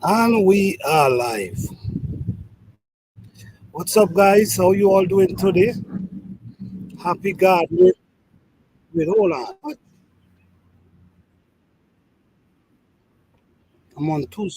And we are live. What's up, guys? How you all doing today? Happy God with hold on. I'm on two.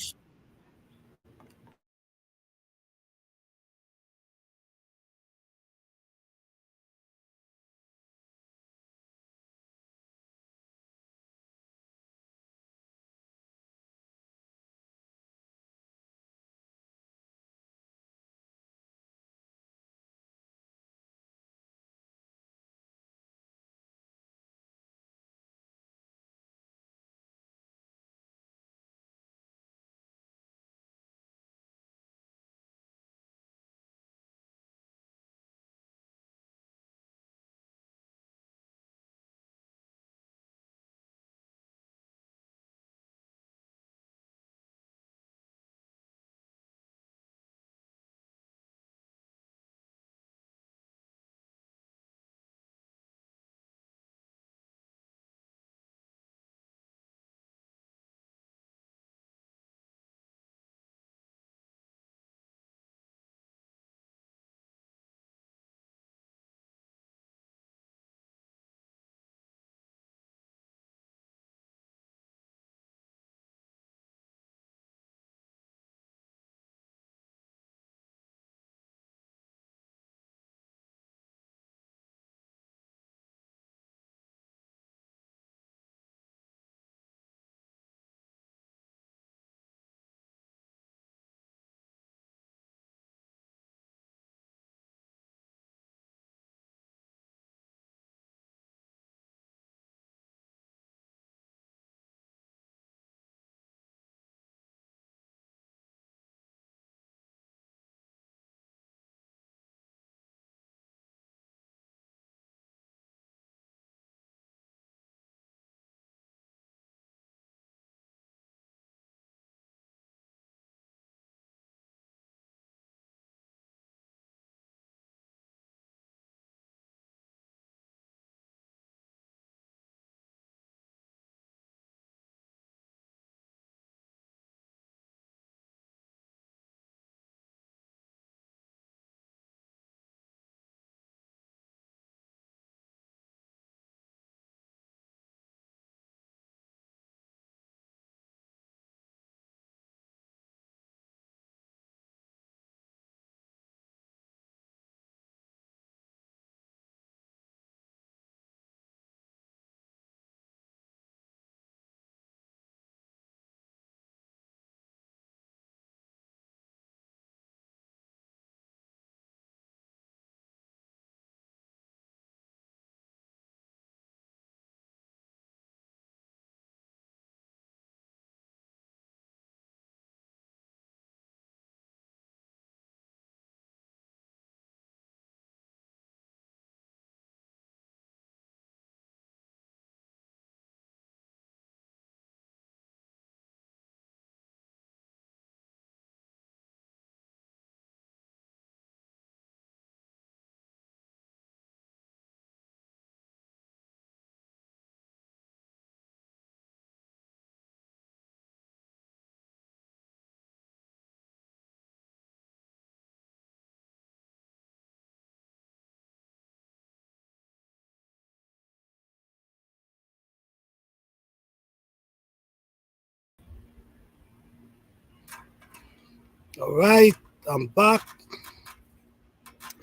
All right, I'm back.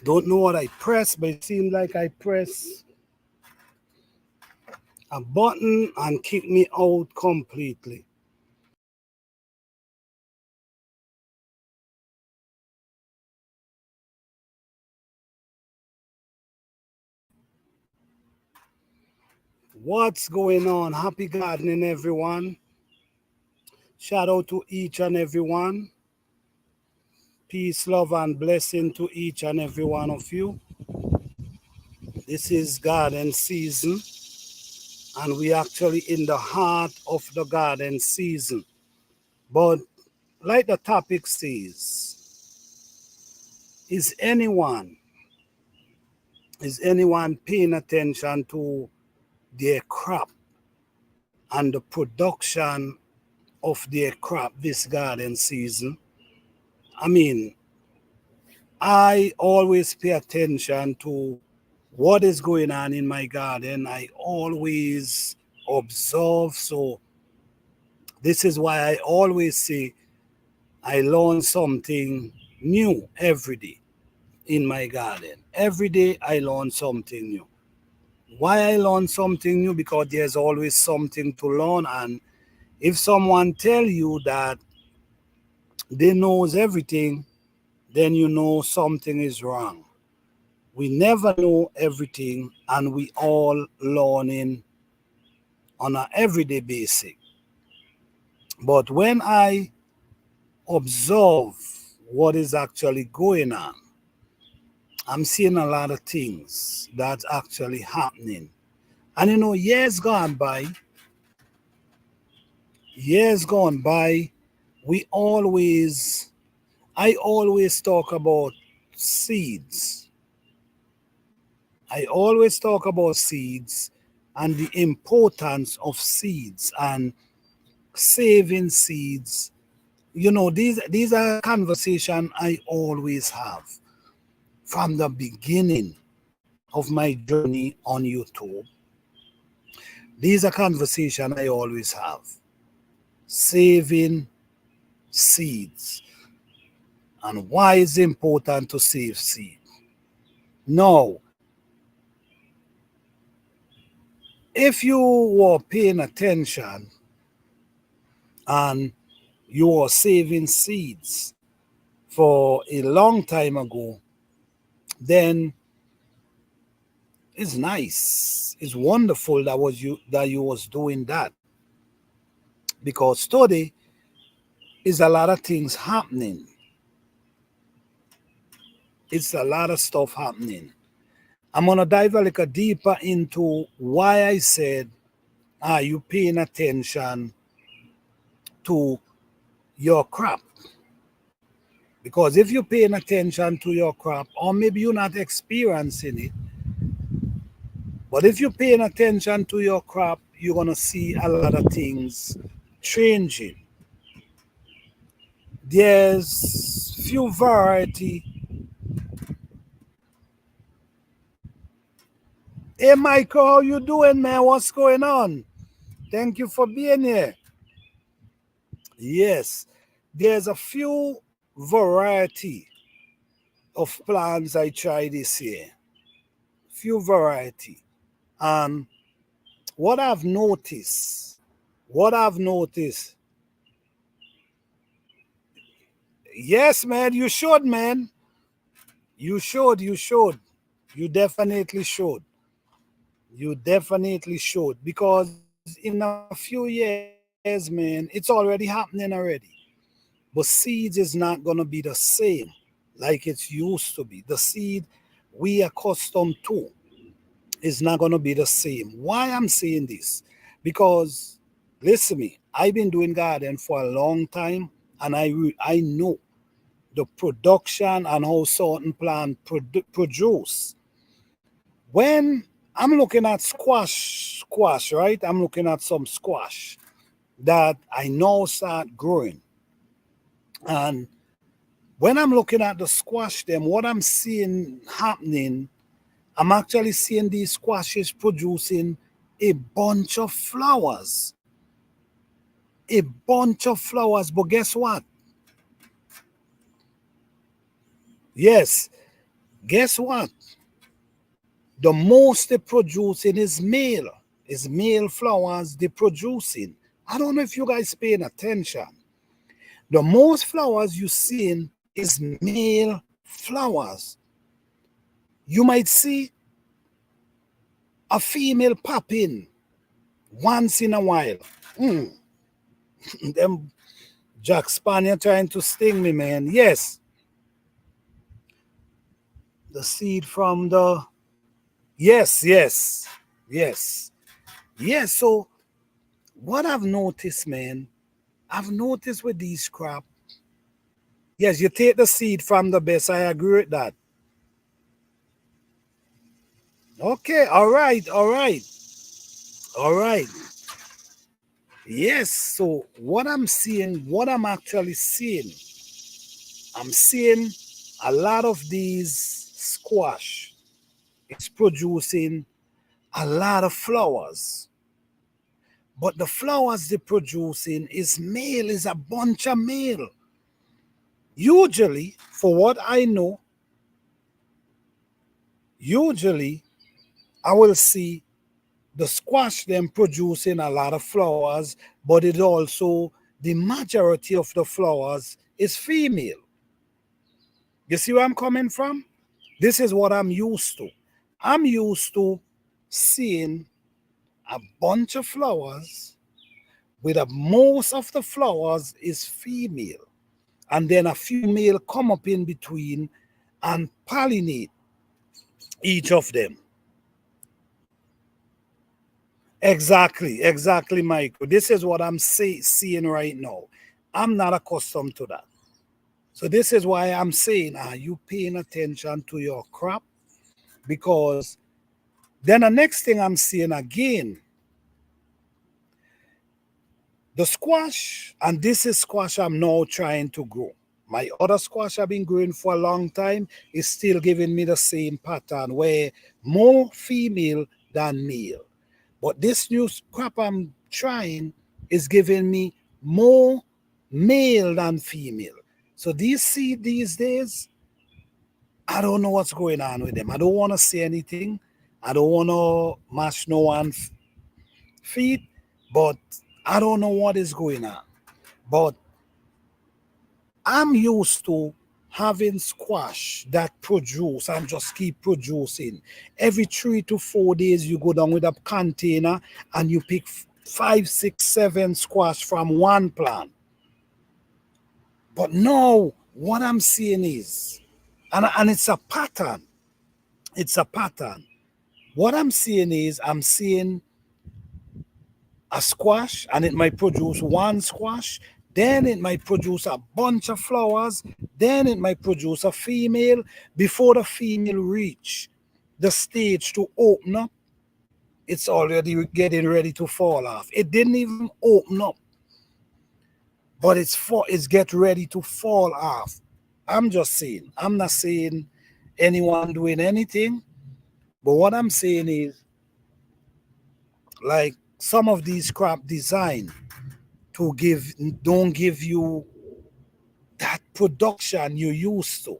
Don't know what I pressed, but it seemed like I pressed a button and kicked me out completely. What's going on? Happy gardening, everyone. Shout out to each and everyone. Peace, love, and blessing to each and every one of you. This is garden season, and we actually in the heart of the garden season. But like the topic says, is anyone is anyone paying attention to their crop and the production of their crop this garden season. I mean, I always pay attention to what is going on in my garden. I always observe. So this is why I always say I learn something new every day in my garden. Every day I learn something new. Why I learn something new? Because there's always something to learn. And if someone tell you that they knows everything, then you know something is wrong. We never know everything, and we all learning on an everyday basis. But when I observe what is actually going on, I'm seeing a lot of things that's actually happening. And years gone by, we always, I always talk about seeds. I always talk about seeds and the importance of seeds and saving seeds. These are conversation I always have from the beginning of my journey on YouTube. These are conversation I always have. Saving seeds and why it's important to save seed. Now, if you were paying attention and you are saving seeds for a long time ago, then it's nice. It's wonderful that you was doing that. Because today is a lot of things happening. It's a lot of stuff happening. I'm gonna dive a little deeper into why I said, are you paying attention to your crop? Because if you're paying attention to your crop, or maybe you're not experiencing it, but if you're paying attention to your crop, you're gonna see a lot of things changing. There's few variety. Hey Michael, how you doing, man? What's going on? Thank you for being here. Yes, there's a few variety of plants I tried this year. Few variety. And what I've noticed, what I've noticed, yes, man, you should, man. You should, you should. You definitely should. You definitely should. Because in a few years, man, it's already happening already. But seeds is not going to be the same like it used to be. The seed we accustomed to is not going to be the same. Why I'm saying this? Because listen me, I've been doing garden for a long time, and I know the production and how certain plant produce. When I'm looking at squash, right? I'm looking at some squash that I know start growing. And when I'm looking at the squash them, what I'm seeing happening, I'm actually seeing these squashes producing a bunch of flowers. A bunch of flowers. But guess what? Yes, guess what? The most they're producing is male. Is male flowers they're producing. I don't know if you guys paying attention. The most flowers you're seeing is male flowers. You might see a female popping once in a while. Them Jack Spaniard trying to sting me, man. Yes. The seed from the... Yes, yes, yes. Yes, so what I've noticed, man, I've noticed with these crop, yes, you take the seed from the best. I agree with that. Okay, all right, all right, all right. Yes, so what I'm seeing, what I'm actually seeing, I'm seeing a lot of these squash is producing a lot of flowers. But the flowers they're producing is male, is a bunch of male. Usually, for what I know, usually I will see the squash them producing a lot of flowers, but it also the majority of the flowers is female. You see where I'm coming from? This is what I'm used to. I'm used to seeing a bunch of flowers with most of the flowers is female, and then a few male come up in between and pollinate each of them. Exactly, Michael. This is what I'm seeing right now. I'm not accustomed to that. So this is why I'm saying, are you paying attention to your crop? Because then the next thing I'm seeing again, the squash, and this is squash I'm now trying to grow. My other squash I've been growing for a long time is still giving me the same pattern where more female than male. But this new crop I'm trying is giving me more male than female. So these seed these days, I don't know what's going on with them. I don't want to say anything. I don't want to mash no one feet, but I don't know what is going on. But I'm used to having squash that produce and just keep producing. Every 3 to 4 days, you go down with a container and you pick five, six, seven squash from one plant. But now, what I'm seeing is, and it's a pattern. It's a pattern. What I'm seeing is, I'm seeing a squash and it might produce one squash, then it might produce a bunch of flowers, then it might produce a female. Before the female reach the stage to open up, it's already getting ready to fall off. It didn't even open up, but it's get ready to fall off. I'm just saying, I'm not saying anyone doing anything, but what I'm saying is, like, some of these crop design to give don't give you that production you used to.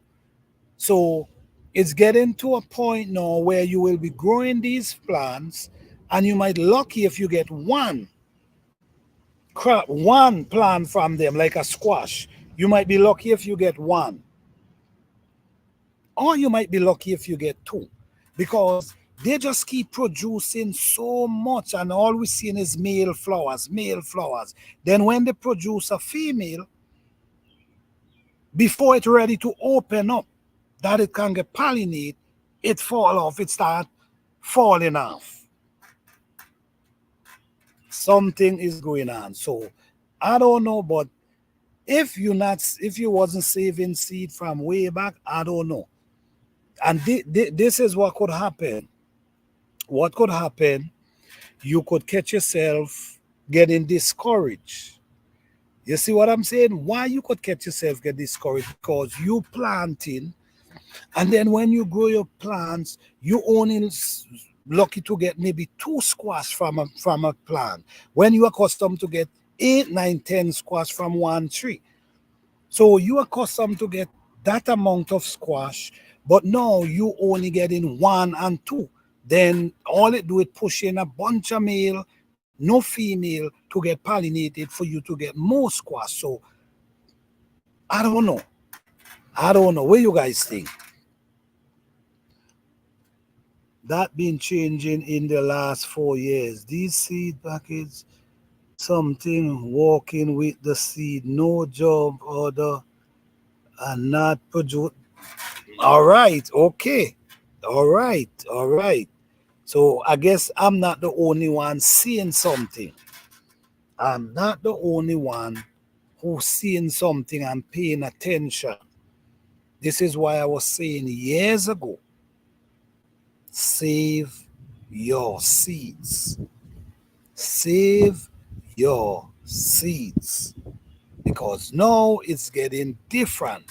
So it's getting to a point now where you will be growing these plants and you might lucky if you get one crop, one plant from them, like a squash. You might be lucky if you get one, or you might be lucky if you get two, because they just keep producing so much and all we're seeing is male flowers, male flowers. Then when they produce a female, before it's ready to open up, that it can get pollinate, it fall off, it start falling off. Something is going on. So I don't know, but if you wasn't saving seed from way back, I don't know. And this is what could happen. What could happen? You could catch yourself getting discouraged. You see what I'm saying? Why you could catch yourself get discouraged? Because you planting. And then when you grow your plants, you only lucky to get maybe two squash from a plant. When you are accustomed to get 8, 9, 10 squash from one tree. So you are accustomed to get that amount of squash, but now you only getting one and two. Then all it do is push in a bunch of male, no female to get pollinated for you to get more squash. So I don't know. I don't know. What you guys think? That been changing in the last 4 years. These seed packets, something walking with the seed, no job order, and not produce. All right, okay. All right. So I guess I'm not the only one seeing something. I'm not the only one who's seeing something and paying attention. This is why I was saying years ago, save your seeds. Save your seeds, because now it's getting different.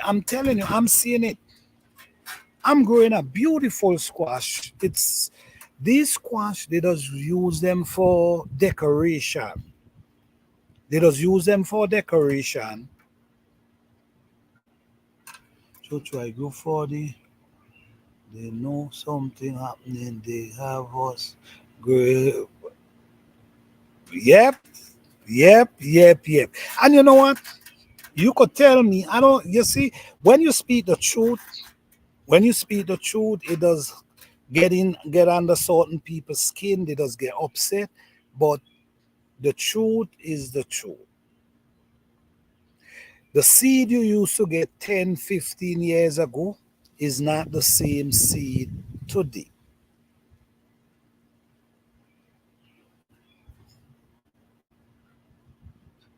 I'm telling you, I'm seeing it. I'm growing a beautiful squash. It's these squash, they just use them for decoration. They just use them for decoration. So try go for they know something happening. They have us. Go, yep, yep. And you know what? You could tell me. I don't. You see, when you speak the truth, it does get under certain people's skin. They does get upset, but the truth is the truth. The seed you used to get 10, 15 years ago is not the same seed today.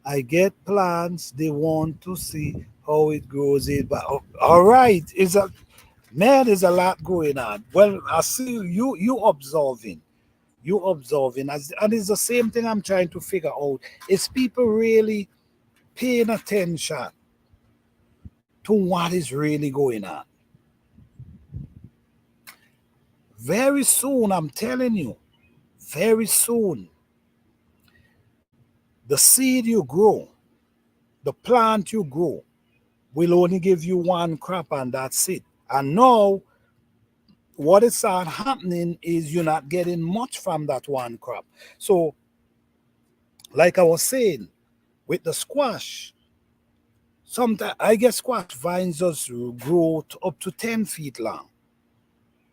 I get plants, they want to see how it grows. But all right, it's a man, there's a lot going on. Well, I see you observing. You observing, and it's the same thing I'm trying to figure out. Is people really paying attention to what is really going on? Very soon, I'm telling you, very soon, the seed you grow, the plant you grow, will only give you one crop and that's it. And now, what is start happening is you're not getting much from that one crop. So, like I was saying, with the squash, sometimes I guess squash vines just grow up to 10 feet long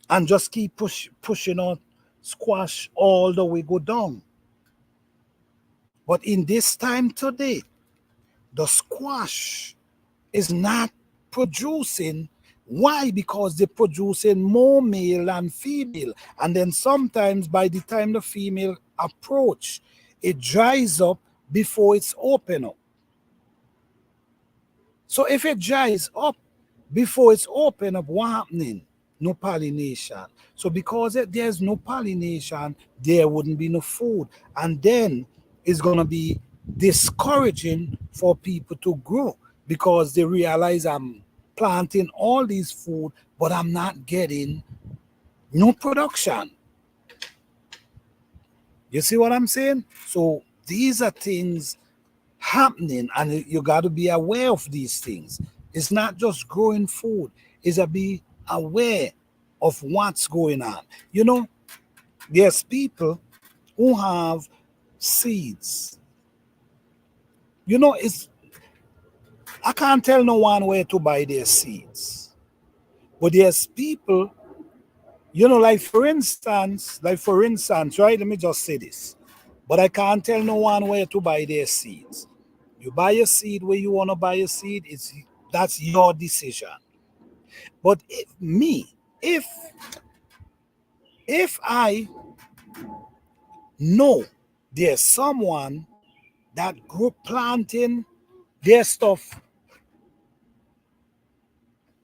and just keep pushing on squash all the way go down. But in this time today, the squash is not producing. Why? Because they're producing more male than female. And then sometimes by the time the female approach, it dries up before it's open up. So if it dries up before it's open up, what happening? No pollination. So because there's no pollination, there wouldn't be no food. And then it's going to be discouraging for people to grow because they realize I'm planting all these food, but I'm not getting no production. You see what I'm saying? So these are things happening, and you got to be aware of these things. It's not just growing food, it's a be aware of what's going on. You know, there's people who have seeds. You know, it's I can't tell no one where to buy their seeds. But there's people, you know, like for instance, right? Let me just say this. But I can't tell no one where to buy their seeds. You buy a seed where you want to buy a seed, that's your decision. But if I know there's someone that grew planting their stuff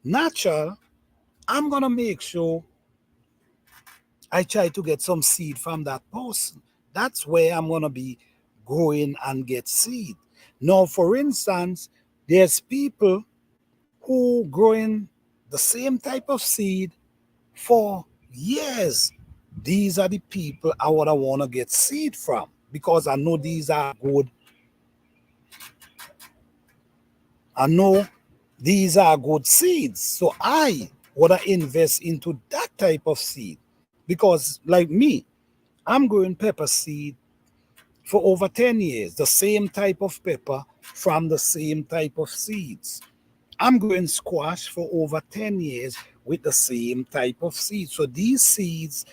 natural, I'm gonna make sure I try to get some seed from that person. That's where I'm gonna be going and get seed. Now, for instance, there's people who growing the same type of seed for years. These are the people I would want to get seed from because I know these are good. I know these are good seeds. So I would invest into that type of seed because, like me, I'm growing pepper seed for over 10 years, the same type of pepper from the same type of seeds. I'm growing squash for over 10 years with the same type of seeds. So these seeds,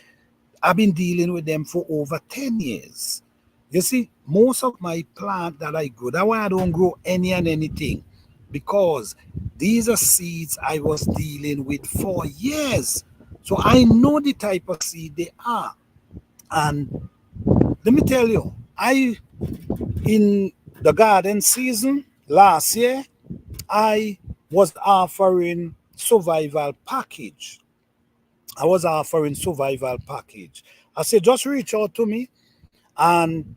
I've been dealing with them for over 10 years. You see, most of my plant that I grow, that's why I don't grow any and anything, because these are seeds I was dealing with for years. So I know the type of seed they are. And let me tell you, in the garden season last year, I was offering survival package. I was offering survival package. I said, just reach out to me and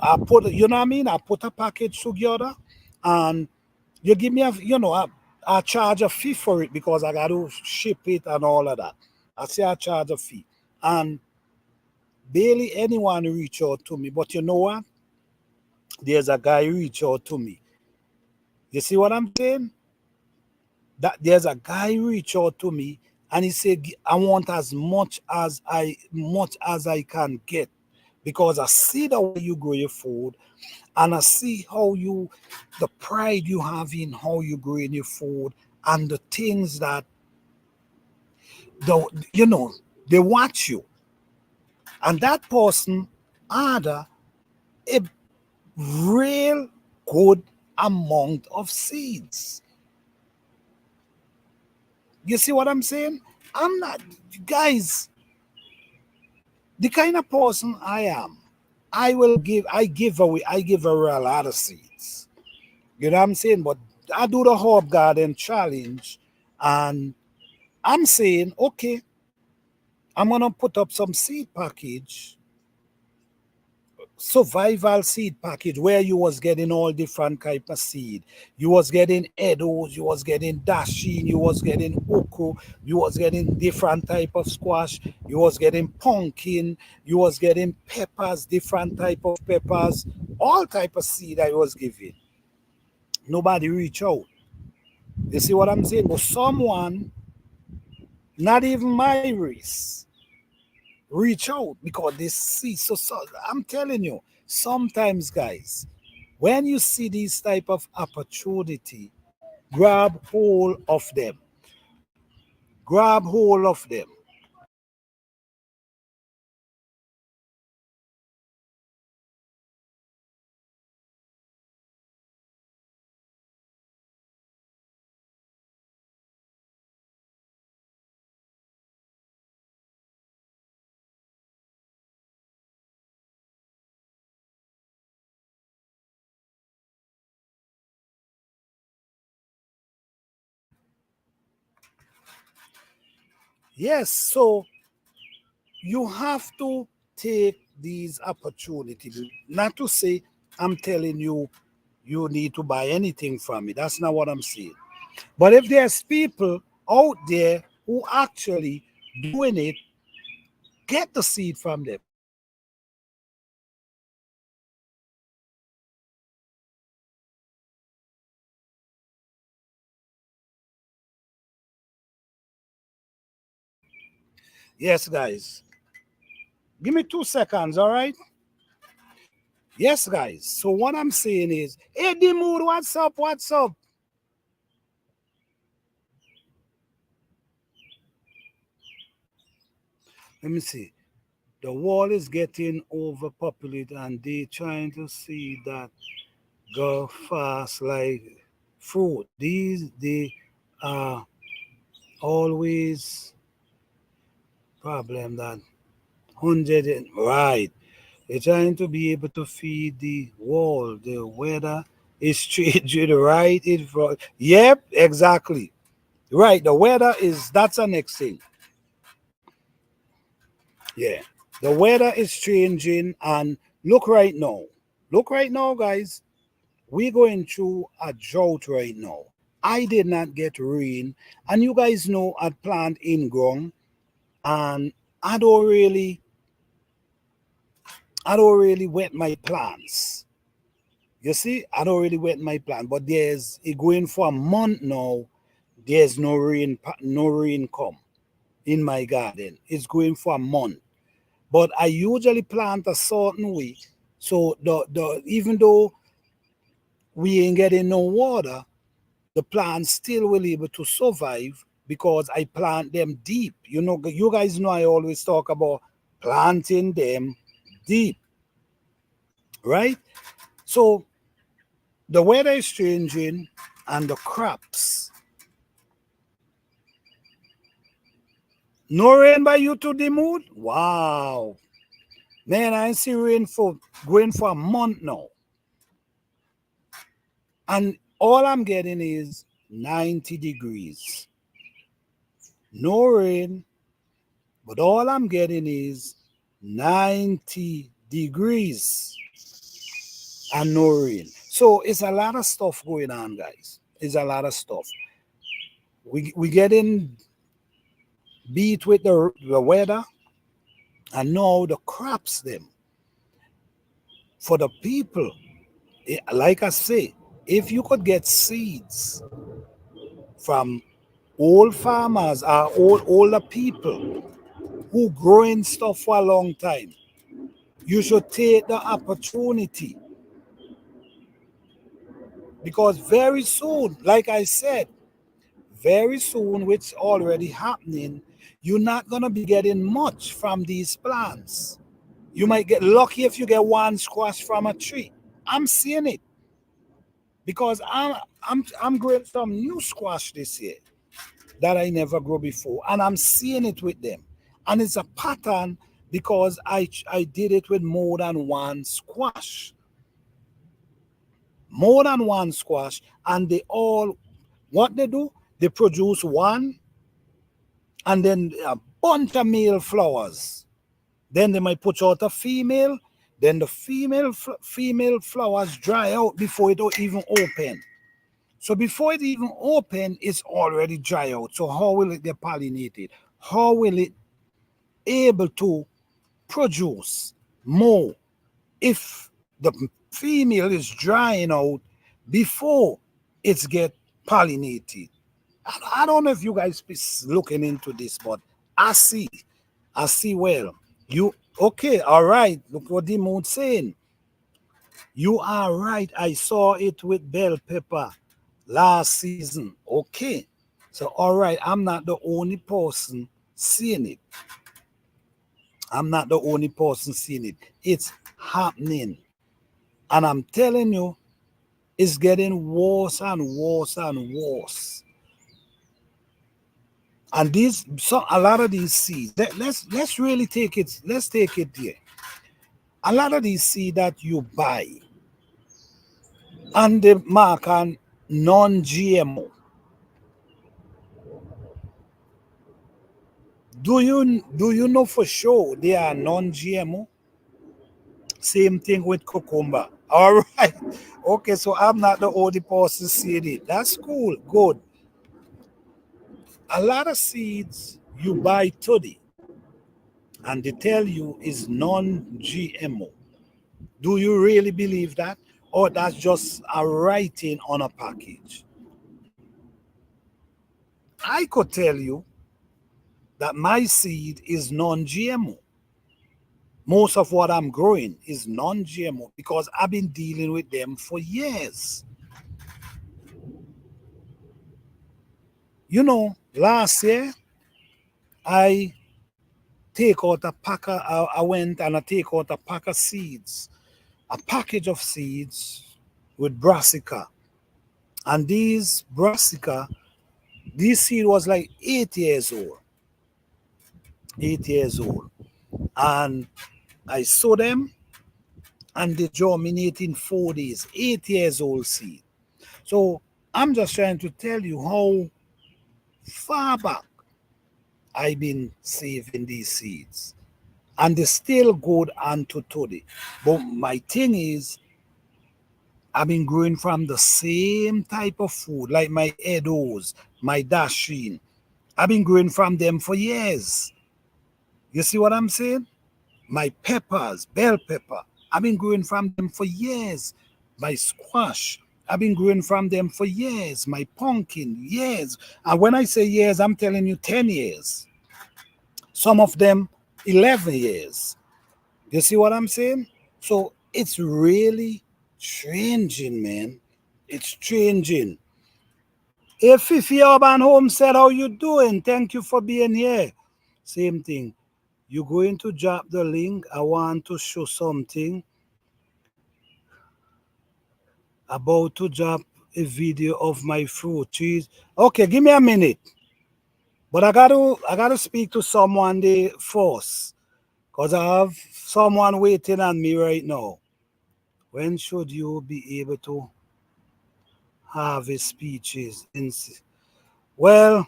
I put, you know what I mean? I put a package together, and you give me a, I charge a fee for it because I got to ship it and all of that. I say I charge a fee, and barely anyone reach out to me. But you know what? There's a guy reach out to me. You see what I'm saying? That there's a guy reach out to me, and he said, I want as much as I can get, because I see the way you grow your food, and I see how you, the pride you have in how you grow in your food, and the things that the you know they watch you, and that person had a real good amount of seeds. You see what I'm saying? I'm not, guys, the kind of person I am. I give away a lot of seeds. You know what I'm saying? But I do the Herb Garden Challenge, and I'm saying, okay, I'm gonna put up some seed package, survival seed package, where you was getting all different type of seed. You was getting edos, you was getting dashin, you was getting oko, you was getting different type of squash, you was getting pumpkin, you was getting peppers, different type of peppers, all type of seed I was giving. Nobody reach out. You see what I'm saying? But someone, not even my race, reach out because they see. So I'm telling you, sometimes, guys, when you see these type of opportunity, grab hold of them. Grab hold of them. Yes, so you have to take these opportunities. Not to say I'm telling you you need to buy anything from me. That's not what I'm saying. But if there's people out there who actually doing it, get the seed from them. Yes, guys. Give me 2 seconds, all right? Yes, guys. So what I'm saying is, hey, D Mood, what's up? What's up? Let me see. The world is getting overpopulated, and they trying to see that go fast like fruit. These they are always problem that hundred and right. They're trying to be able to feed the world. The weather is changing, right? Yep, exactly. Right. The weather is that's the next thing. Yeah. The weather is changing, and look right now. Look right now, guys. We're going through a drought right now. I did not get rain, and you guys know I plant in ground, and I don't really, I don't really wet my plants. You see, I don't really wet my plant, but there's it going for a month now. There's no rain, no rain come in my garden. It's going for a month. But I usually plant a certain week. So the even though we ain't getting no water, the plants still will able to survive because I plant them deep. You know, you guys know I always talk about planting them deep, right? So the weather is changing, and the crops. No rain by you to the mood? Wow. Man, I ain't see rain for going for a month now. And all I'm getting is 90 degrees. No rain, but all I'm getting is 90 degrees. and no rain. So it's a lot of stuff going on, guys. It's a lot of stuff. We getting beat with the weather, and now the crops them for the people. Like I say, if you could get seeds from old farmers or older people who growing stuff for a long time, you should take the opportunity, because very soon, like I said, very soon, which already happening, you're not gonna be getting much from these plants. You might get lucky if you get one squash from a tree. I'm seeing it because I'm growing some new squash this year that I never grew before, and I'm seeing it with them, and it's a pattern because I did it with more than one squash, and they all, what they do, they produce one, and then a bunch of male flowers. Then they might put out a female. Then the female flowers dry out before it don't even open. So before it even open, it's already dry out. So how will it get pollinated? How will it able to produce more if the female is drying out before it's get pollinated? I don't know if you guys be looking into this, but I see. I see well. You okay, all right. Look what the moon saying. You are right. I saw it with bell pepper last season. Okay. So all right, I'm not the only person seeing it. I'm not the only person seeing it. It's happening. And I'm telling you, it's getting worse and worse and worse. And a lot of these seeds, let's really take it, let's take it there. A lot of these seeds that you buy and they mark on non-GMO. Do you know for sure they are non-GMO? Same thing with cucumber. All right. Okay, so I'm not the only person seeing it. That's cool. Good. A lot of seeds you buy today and they tell you is non-GMO. Do you really believe that? Or that's just a writing on a package? I could tell you that my seed is non-GMO. Most of what I'm growing is non-GMO because I've been dealing with them for years. You know, last year I take out a pack of, I went and I take out a pack of seeds, a package of seeds with brassica. And these brassica, this seed was like 8 years old. 8 years old. And I sow them and they germinate in 4 days. 8 years old seed. So I'm just trying to tell you how far back I've been saving these seeds. And they still good unto today. But my thing is, I've been growing from the same type of food, like my Edos, my Dashin. I've been growing from them for years. You see what I'm saying? My peppers, bell pepper, I've been growing from them for years. My squash, I've been growing from them for years. My pumpkin, years. And when I say years, I'm telling you 10 years. Some of them 11 years. You see what I'm saying? So it's really changing, man. It's changing. Hey, Fifi Urban Home said, how you doing? Thank you for being here. Same thing. You're going to drop the link. I want to show something. About to drop a video of my fruit trees. Okay, give me a minute. But I gotta speak to someone there first. Because I have someone waiting on me right now. When should you be able to harvest peaches? Well,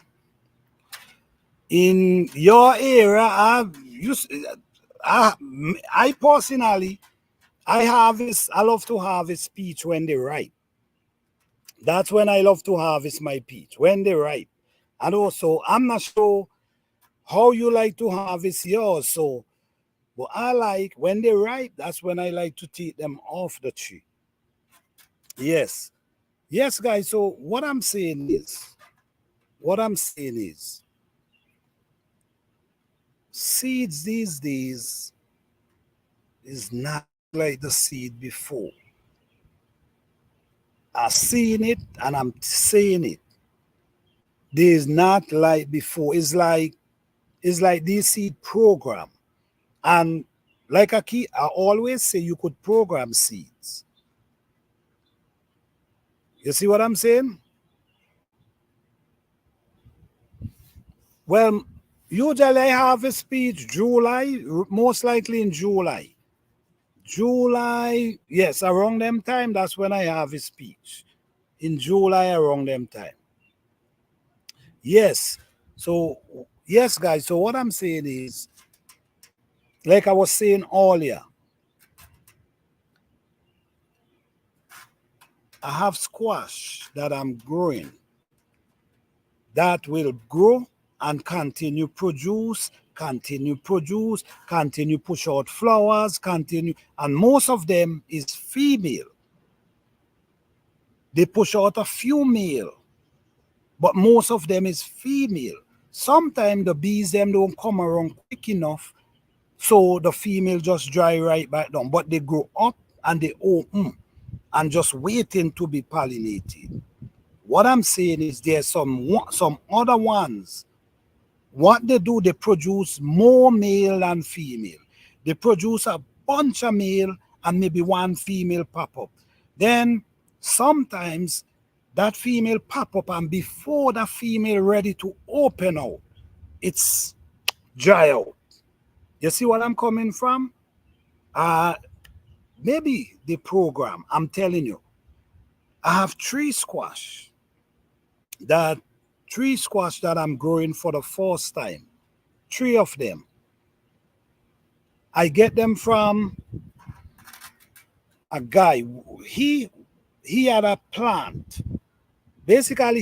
in your area, I personally, I love to harvest peach when they ripe. That's when I love to harvest my peach, when they ripe. And also, I'm not sure how you like to harvest yours, so but I like when they ripe, that's when I like to take them off the tree. Yes. Yes, guys. So what I'm saying is seeds these days is not like the seed before. I've seen it and I'm saying it. There's not like before. It's like this seed program. And like I always say you could program seeds. You see what I'm saying? Well, usually I have a speech July, most likely in July. July, yes, around them time, that's when I have a speech. In July, around them time. Yes. So, yes, guys. So, what I'm saying is, like I was saying earlier, I have squash that I'm growing that will grow and continue push out flowers, continue, and most of them is female. They push out a few male, but most of them is female. Sometimes the bees them don't come around quick enough, so the female just dry right back down. But they grow up and they open and just waiting to be pollinated. What I'm saying is there's some other ones. What they do, they produce more male than female. They produce a bunch of male and maybe one female pop up. Then sometimes that female pop up and before the female ready to open out, it's dry out. You see what I'm coming from? Uh Maybe the program, I'm telling you, I have that three squash that I'm growing for the first time. Three of them. I get them from a guy. He he had a plant. Basically,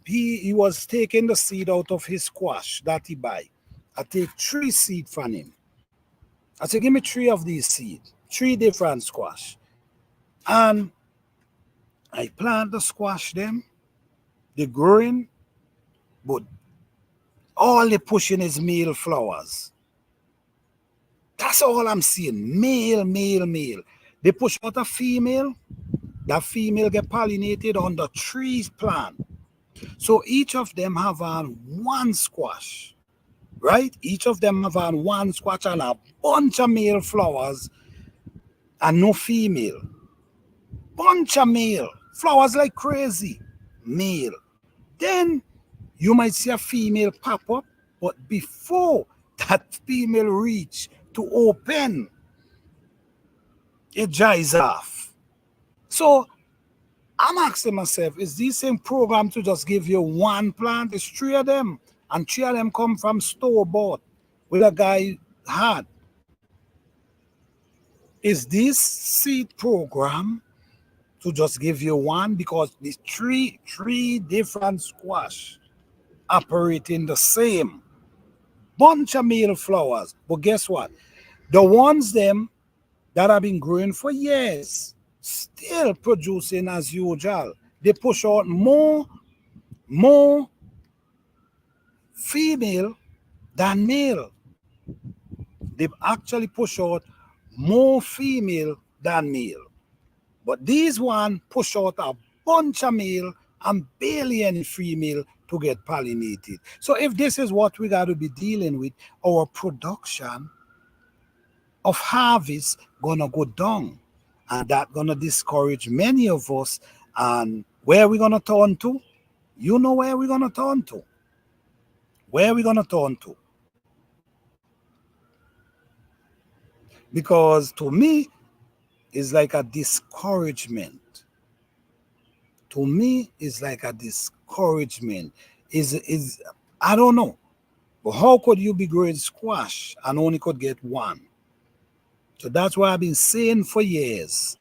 he was taking the seed out of his squash that he buy. I take three seed from him. I said, give me three of these seeds, three different squash. And I plant the squash them, they're growing, but all they pushing is male flowers. That's all I'm seeing. Male, male, male. They push out a female, that female get pollinated on the tree plant. So each of them have on one squash, right? Each of them have on one squash and a bunch of male flowers and no female. Bunch of male. Flowers like crazy. Male. Then you might see a female pop up, but before that female reach to open, it dries off. So I'm asking myself, is this same program to just give you one plant? It's three of them, and three of them come from store bought with a guy had. Is this seed program to just give you one? Because the three different squash operating the same bunch of male flowers. But guess what? The ones them that have been growing for years, still producing as usual. They push out more female than male. They actually push out more female than male. But these one push out a bunch of male and barely any female to get pollinated. So if this is what we got to be dealing with, our production of harvest gonna go down, and that gonna discourage many of us. And where we gonna turn to? You know where we're gonna turn to. Where we gonna turn to? Because to me, it's like a discouragement. To me, it's like a discouragement. Is I don't know. But how could you be growing squash and only could get one? So that's why I've been saying for years,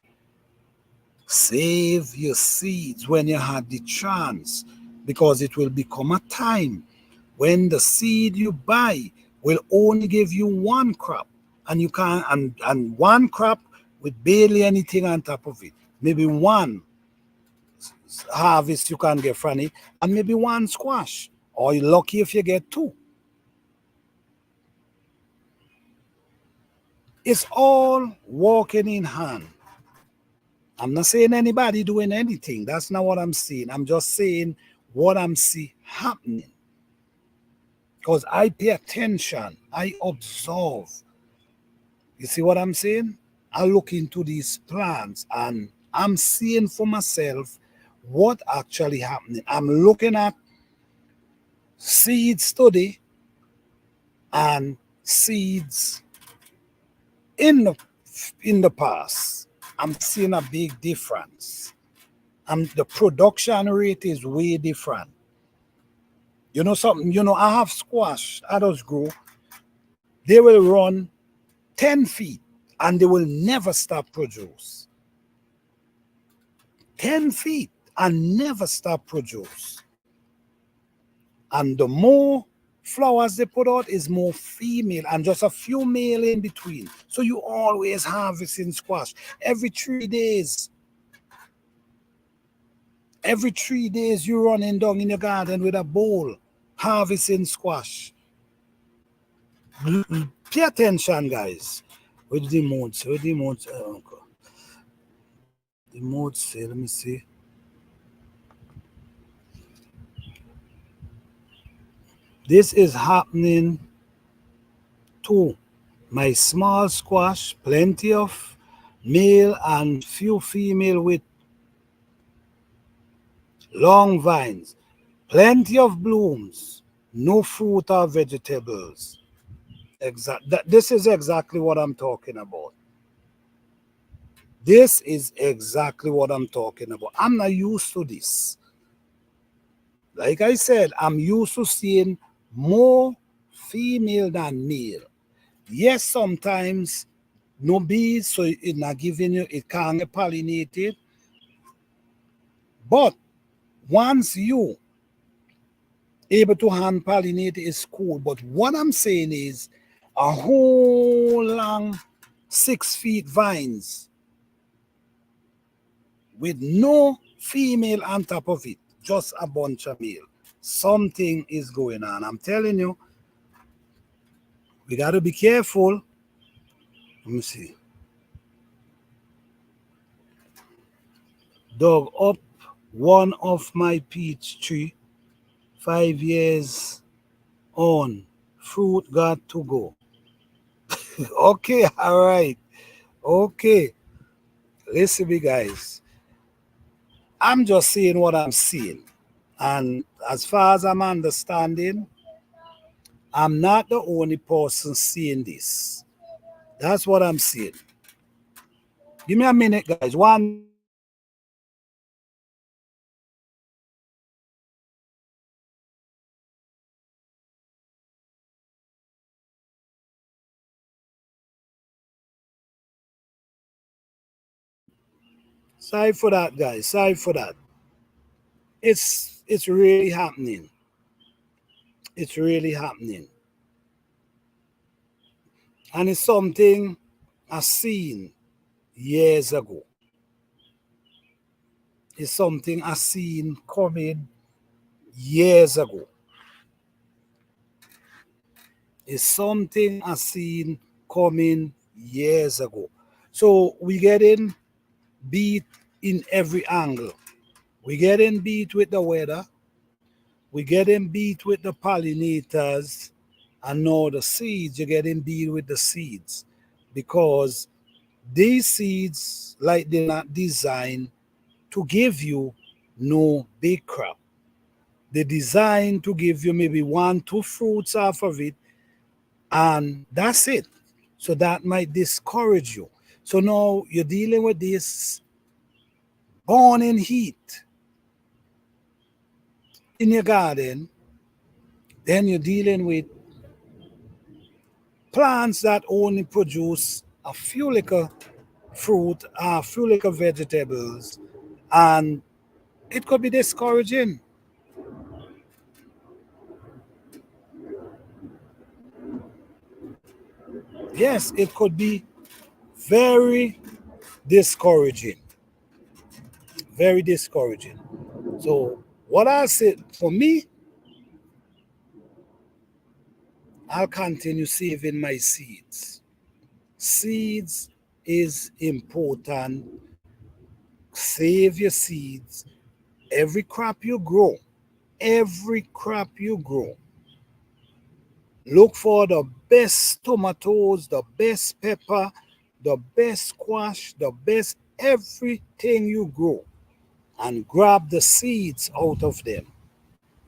save your seeds when you have the chance, because it will become a time when the seed you buy will only give you one crop, and you can and one crop with barely anything on top of it. Maybe one harvest you can get from it, and maybe one squash, or you're lucky if you get two. It's all walking in hand. I'm not saying anybody doing anything. That's not what I'm saying. I'm just saying what I'm seeing happening. Because I pay attention. I observe. You see what I'm saying? I look into these plants and I'm seeing for myself what actually happening. I'm looking at seed study and seeds in the past. I'm seeing a big difference. And the production rate is way different. You know something? You know, I have squash, adults grow. They will run 10 feet and they will never stop produce. 10 feet and never stop produce. And the more flowers they put out is more female and just a few male in between. So you always harvesting squash every 3 days. Every 3 days you running down in your garden with a bowl harvesting squash. Pay attention, guys. Where the mode say? Where the mode say? Oh, the mode say, let me see. This is happening to my small squash, plenty of male and few female with long vines, plenty of blooms, no fruit or vegetables. This is exactly what I'm talking about. This is exactly what I'm talking about. I'm not used to this. Like I said, I'm used to seeing more female than male. Yes, sometimes no bees, so it's not giving you, it can't get pollinated. But once you able to hand pollinate is cool. But what I'm saying is a whole long 6 feet vines with no female on top of it, just a bunch of male. Something is going on. I'm telling you, we got to be careful. Let me see. Dug up one of my peach tree, 5 years on. Fruit got to go. Okay, all right. Okay. Listen, me guys. I'm just saying what I'm seeing. And as far as I'm understanding, I'm not the only person seeing this. That's what I'm seeing. Give me a minute, guys. One. Sorry for that, guys. Sorry for that. It's really happening. It's really happening. And it's something I seen years ago. It's something I seen coming years ago. It's something I seen coming years ago. So we getting beat in every angle. We getting beat with the weather. We getting beat with the pollinators. And now the seeds, you're getting beat with the seeds. Because these seeds, like they're not designed to give you no big crop. They're designed to give you maybe 1, 2 fruits off of it, and that's it. So that might discourage you. So now you're dealing with this burning heat in your garden. Then you're dealing with plants that only produce a few little fruit, a few little vegetables, and it could be discouraging. Yes, it could be very discouraging. Very discouraging. So, what I said for me, I'll continue saving my seeds. Seeds is important. Save your seeds. Every crop you grow, every crop you grow, look for the best tomatoes, the best pepper, the best squash, the best everything you grow, and grab the seeds out of them,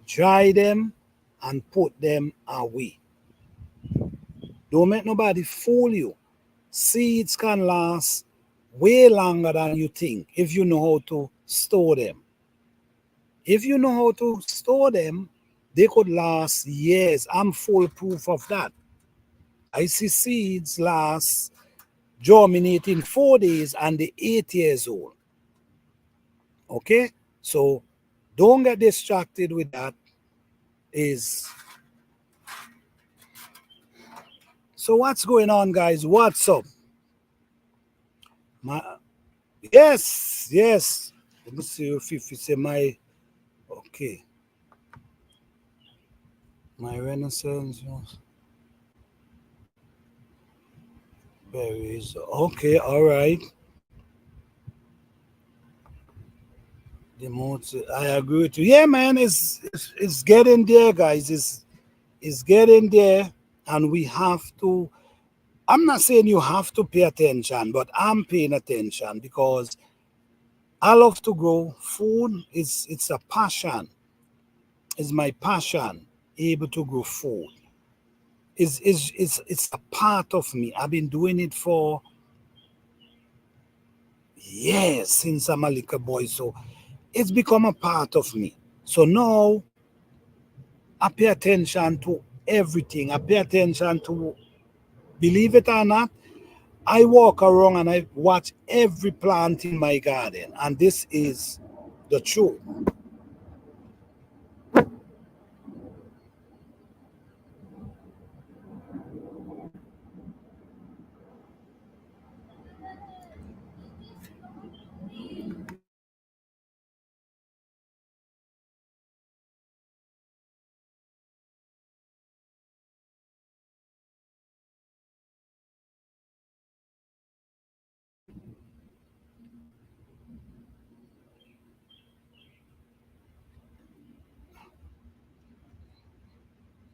dry them, and put them away. Don't make nobody fool you. Seeds can last way longer than you think if you know how to store them. If you know how to store them, they could last years. I'm full proof of that. I see seeds last germinate in 4 days and they're 8 years old. Okay? So don't get distracted with that. Is so what's going on, guys? What's up? My yes, yes. Let me see if it's my okay. My renaissance berries. Okay, all right. The most I agree with you. Yeah, man, it's getting there, guys. It's getting there, and we have to. I'm not saying you have to pay attention, but I'm paying attention because I love to grow food. It's a passion. It's my passion. Able to grow food. It's a part of me. I've been doing it for years since I'm a little boy. So it's become a part of me. So now I pay attention to everything. I pay attention to, believe it or not, I walk around and I watch every plant in my garden. And this is the truth.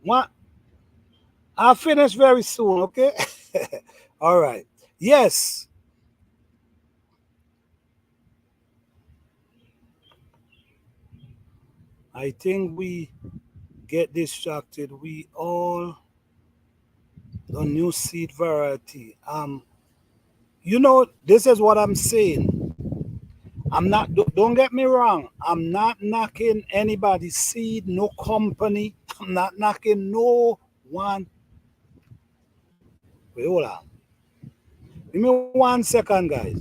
What? I'll finish very soon, okay? All right. Yes, I think we get distracted. We all the new seed variety. This is what I'm saying. I'm not. Don't get me wrong. I'm not knocking anybody's seed, no company. I'm not knocking no one. Wait, hold on. Give me 1 second, guys.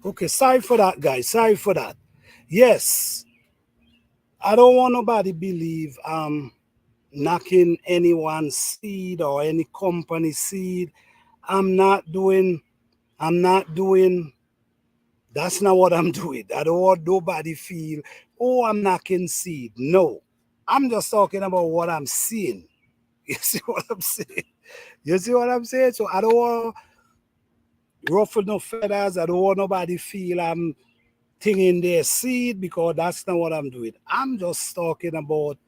Okay, sorry for that, guys. Sorry for that. Yes, I don't want nobody believe knocking anyone's seed or any company seed. I'm not doing. I'm not doing. That's not what I'm doing. I don't want nobody feel, oh, I'm knocking seed. No, I'm just talking about what I'm seeing. You see what I'm saying? You see what I'm saying? So I don't want ruffle no feathers. I don't want nobody feel I'm thinking their seed because that's not what I'm doing. I'm just talking about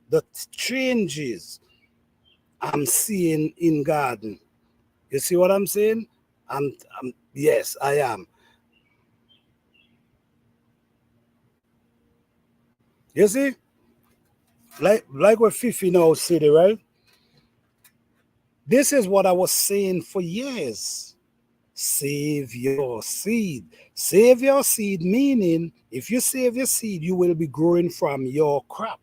the changes I'm seeing in garden. You see what I'm saying? Yes, I am. You see, like what Fifi now said, right? This is what I was saying for years. Save your seed. Save your seed, meaning if you save your seed, you will be growing from your crop,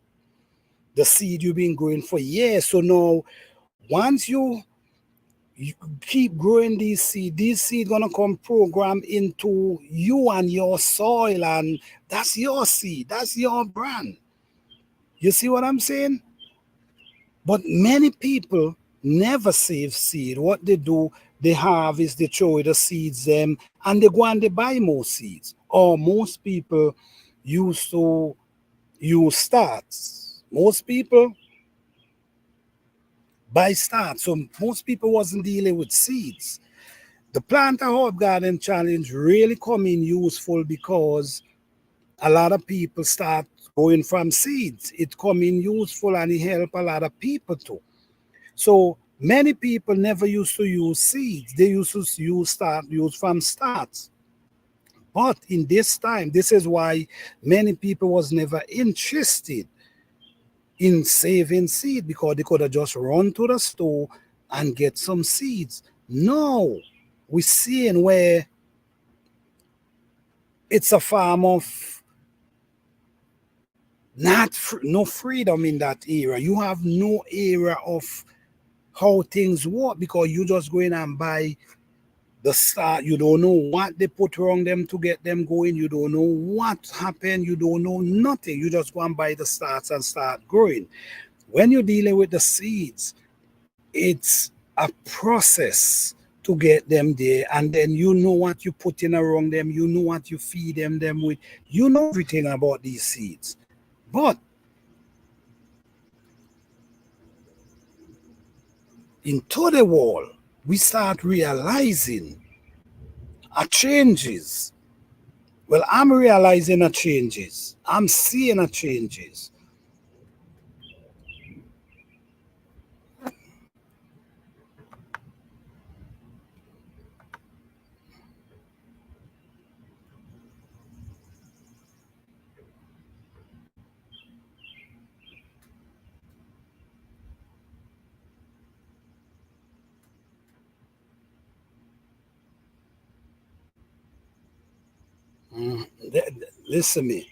the seed you've been growing for years. So now, once you keep growing these seed gonna come program into you and your soil, and that's your seed, that's your brand. You see what I'm saying? But many people never save seed. What they do, they have is they throw the seeds them and they go and they buy more seeds. Or most people used to use starts. Most people buy starts. So most people wasn't dealing with seeds. The plant a herb garden challenge really come in useful because a lot of people start going from seeds. It come in useful and it help a lot of people too. So many people never used to use seeds. They used to use from starts. But in this time, this is why many people was never interested in saving seed because they could have just run to the store and get some seeds. No, we're seeing where it's a form of no freedom in that era. You have no era of how things work because you just go in and buy the start. You don't know what they put wrong them to get them going. You don't know what happened. You don't know nothing. You just go and buy the starts and start growing. When you're dealing with the seeds, it's a process to get them there, and then you know what you put in around them. You know what you feed them with. You know everything about these seeds. But into the wall, we start realizing a changes. Well, I'm realizing a changes. I'm seeing a changes. Listen to me.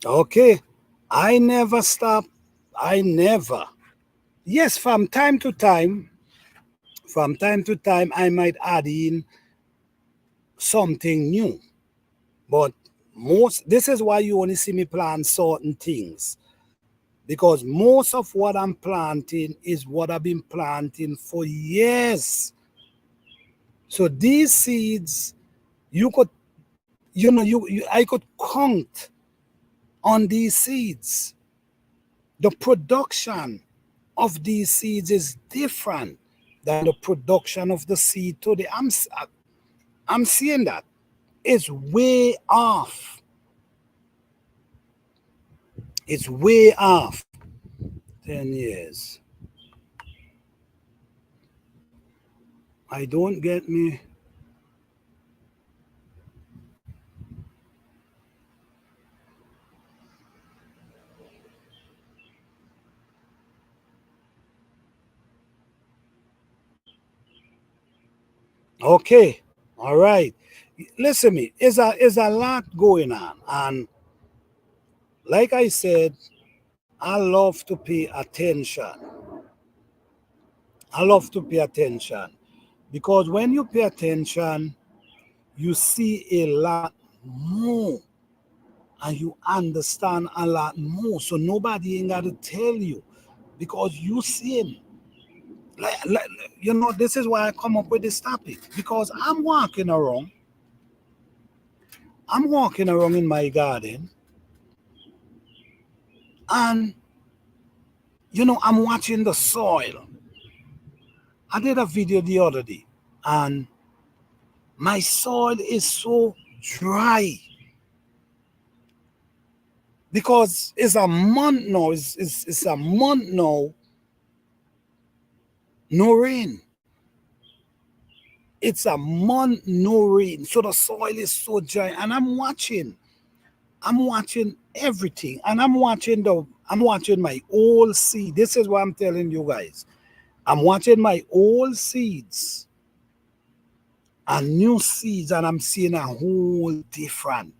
Okay. I never stop. I never. Yes, from time to time, I might add in something new. But this is why you only see me plant certain things. Because most of what I'm planting is what I've been planting for years. So these seeds, you could, I could count on these seeds. The production of these seeds is different than the production of the seed today. I'm seeing that. It's way off. It's way off. 10 years. I don't get me. Okay. All right. Listen me. Is a lot going on. And like I said, I love to pay attention. I love to pay attention because when you pay attention, you see a lot more and you understand a lot more. So nobody ain't got to tell you because you see him. Like, this is why I come up with this topic because I'm walking around in my garden and, I'm watching the soil. I did a video the other day and my soil is so dry because it's a month now. It's a month now, no rain. It's a month, no rain. So the soil is so dry. And I'm watching everything. And I'm watching my old seed. This is what I'm telling you guys. I'm watching my old seeds and new seeds, and I'm seeing a whole different.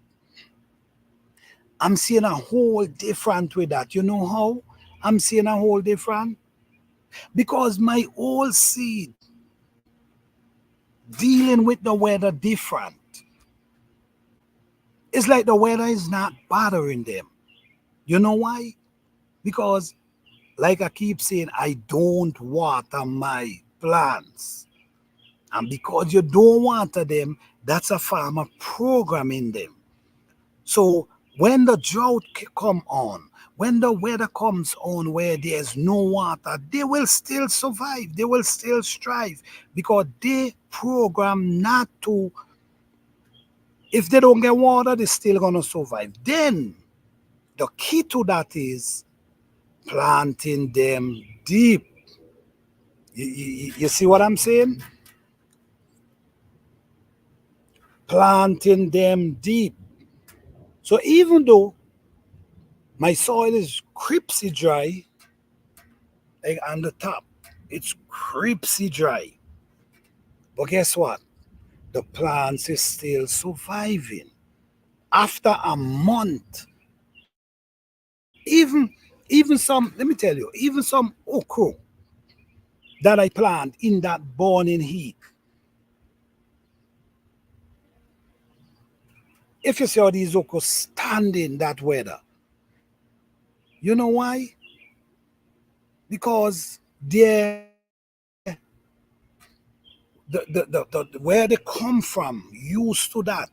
I'm seeing a whole different with that. You know how? I'm seeing a whole different? Because my old seed dealing with the weather different. It's like the weather is not bothering them. You know why? Because, like I keep saying, I don't water my plants. And because you don't water them, that's a farmer programming them. So when the drought come on, when the weather comes on where there's no water, they will still survive. They will still strive because they program not to. If they don't get water, they're still gonna survive. Then the key to that is planting them deep. You see what I'm saying? Planting them deep. So even though my soil is cripsy dry, like on the top, it's cripsy dry. But guess what? The plants is still surviving. After a month, even some, let me tell you, even some okra that I plant in that burning heat, if you see how these okra stand in that weather, you know why? Because they're where they come from used to that.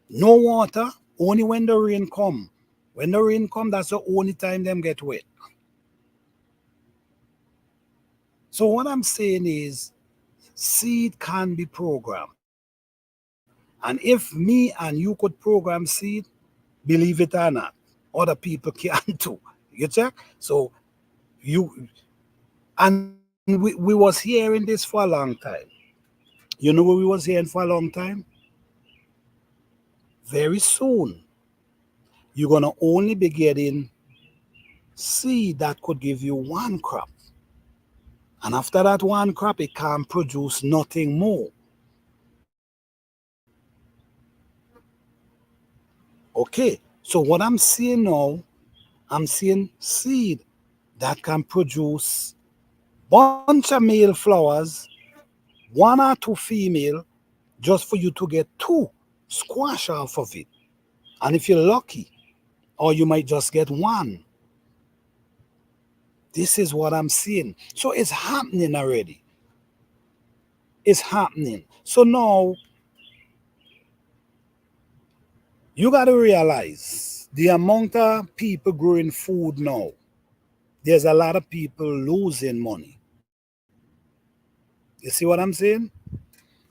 No water, only when the rain come. When the rain come, that's the only time them get wet. So what I'm saying is seed can be programmed. And if me and you could program seed, believe it or not, other people can too. You check? So you and we was hearing this for a long time. You know what we was hearing for a long time? Very soon you're gonna only be getting seed that could give you one crop. And after that one crop, it can't produce nothing more. Okay, so what I'm seeing now, I'm seeing seed that can produce bunch of male flowers, one or two female, just for you to get two squash off of it. And if you're lucky, or you might just get one. This is what I'm seeing. So it's happening already. It's happening. So now you got to realize the amount of people growing food now. There's a lot of people losing money. You see what I'm saying?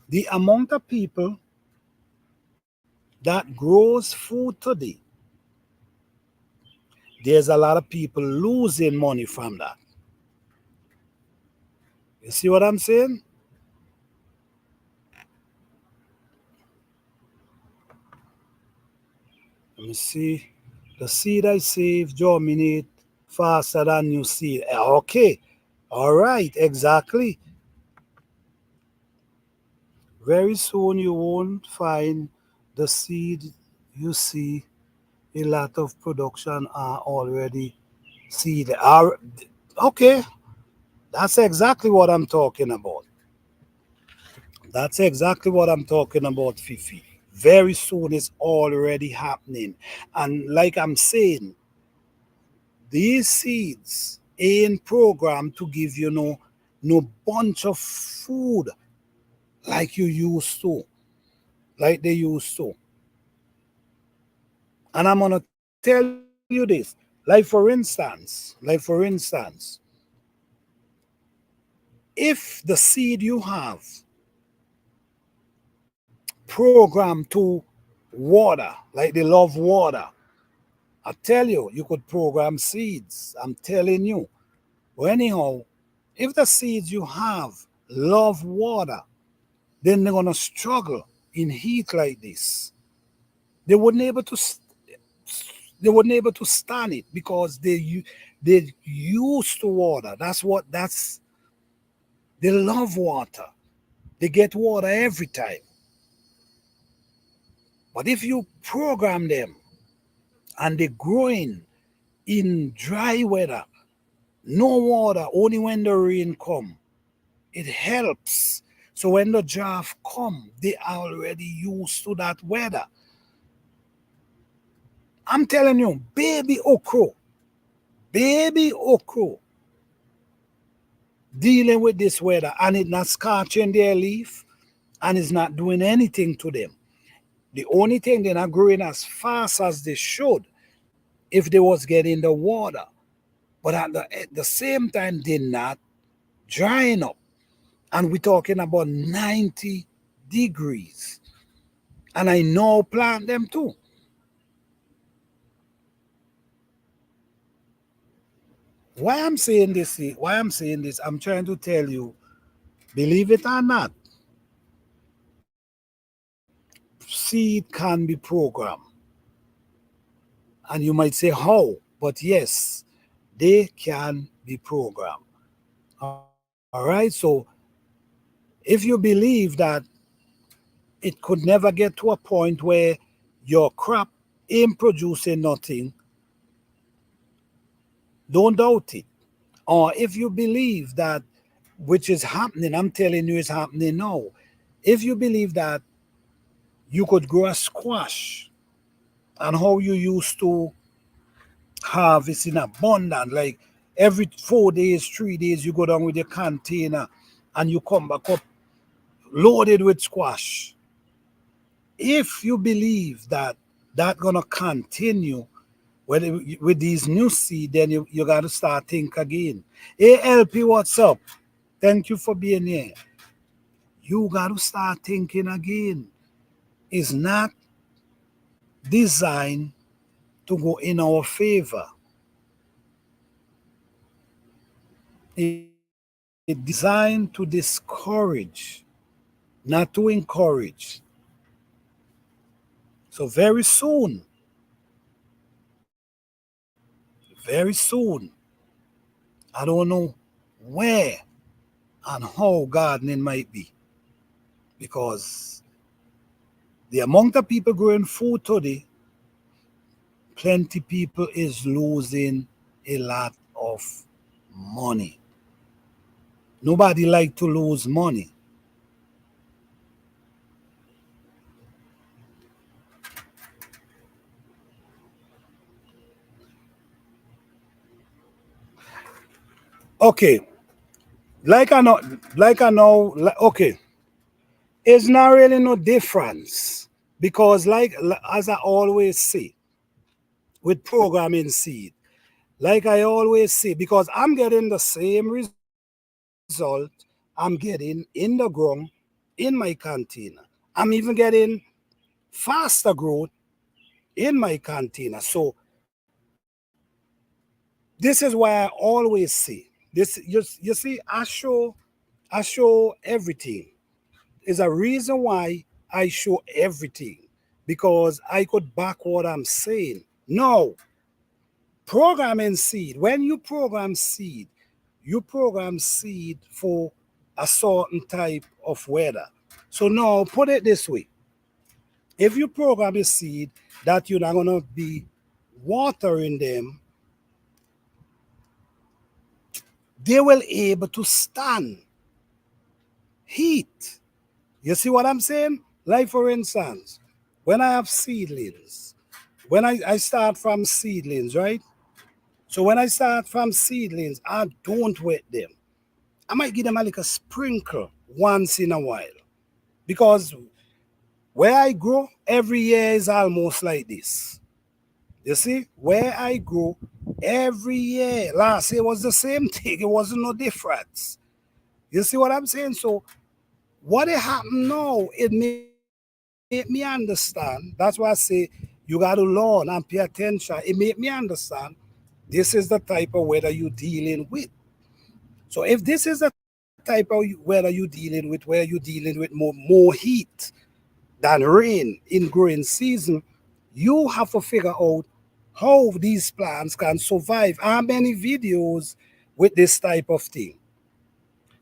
The amount of people that grows food today, there's a lot of people losing money from that. You see what I'm saying? Let me see. The seed I save germinate faster than new seed. Okay. All right. Exactly. Very soon you won't find the seed you see A lot of production are already seed. Are okay. That's exactly what I'm talking about. That's exactly what I'm talking about, Fifi. Very soon it's already happening. And like I'm saying, these seeds ain't programmed to give you no bunch of food like you used to, like they used to. And I'm gonna tell you this. Like for instance, if the seed you have programmed to water, like they love water, I tell you, you could program seeds. I'm telling you. Well, anyhow, if the seeds you have love water, then they're gonna struggle in heat like this. They wouldn't able to they wouldn't able to stand it because they used to water. That's they love water. They get water every time. But if you program them and they're growing in dry weather, no water, only when the rain come, it helps. So when the draft come, they are already used to that weather. I'm telling you, baby okra, dealing with this weather and it not scorching their leaf and it's not doing anything to them. The only thing they're not growing as fast as they should if they was getting the water. But at the same time, they're not drying up. And we're talking about 90 degrees. And I know plant them too. Why I'm saying this, I'm trying to tell you, believe it or not, seed can be programmed. And you might say how, but yes, they can be programmed. All right, so if you believe that it could never get to a point where your crop ain't producing nothing, don't doubt it. Or if you believe that, which is happening, I'm telling you, it's happening now. If you believe that you could grow a squash and how you used to harvest in abundance, like every 4 days, 3 days, you go down with your container and you come back up loaded with squash. If you believe that that's gonna continue with these new seed, then you got to start think again. Hey, LP, what's up? Thank you for being here. You got to start thinking again. It's not designed to go in our favor. It's designed to discourage, not to encourage. So very soon, I don't know where and how gardening might be because the amount of people growing food today, plenty people is losing a lot of money. Nobody like to lose money. Okay, okay, it's not really no difference because as I always say with programming seed, like I always say, because I'm getting the same result I'm getting in the ground in my container. I'm even getting faster growth in my container. So this is why I always say this. You see, I show everything. There's a reason why I show everything because I could back what I'm saying. No, programming seed. When you program seed for a certain type of weather. So now put it this way: if you program a seed that you're not gonna be watering them, they will able to stand heat. You see what I'm saying? Like for instance, when I have seedlings, when I start from seedlings, right? So when I start from seedlings, I don't wet them. I might give them a little sprinkle once in a while. Because where I grow, every year is almost like this. You see, where I grow, every year, last year was the same thing. It wasn't no difference. You see what I'm saying? So what it happened now, it made me understand. That's why I say you got to learn and pay attention. It made me understand this is the type of weather you're dealing with. So if this is the type of weather you're dealing with, where you're dealing with more heat than rain in growing season, you have to figure out how these plants can survive. How many videos with this type of thing?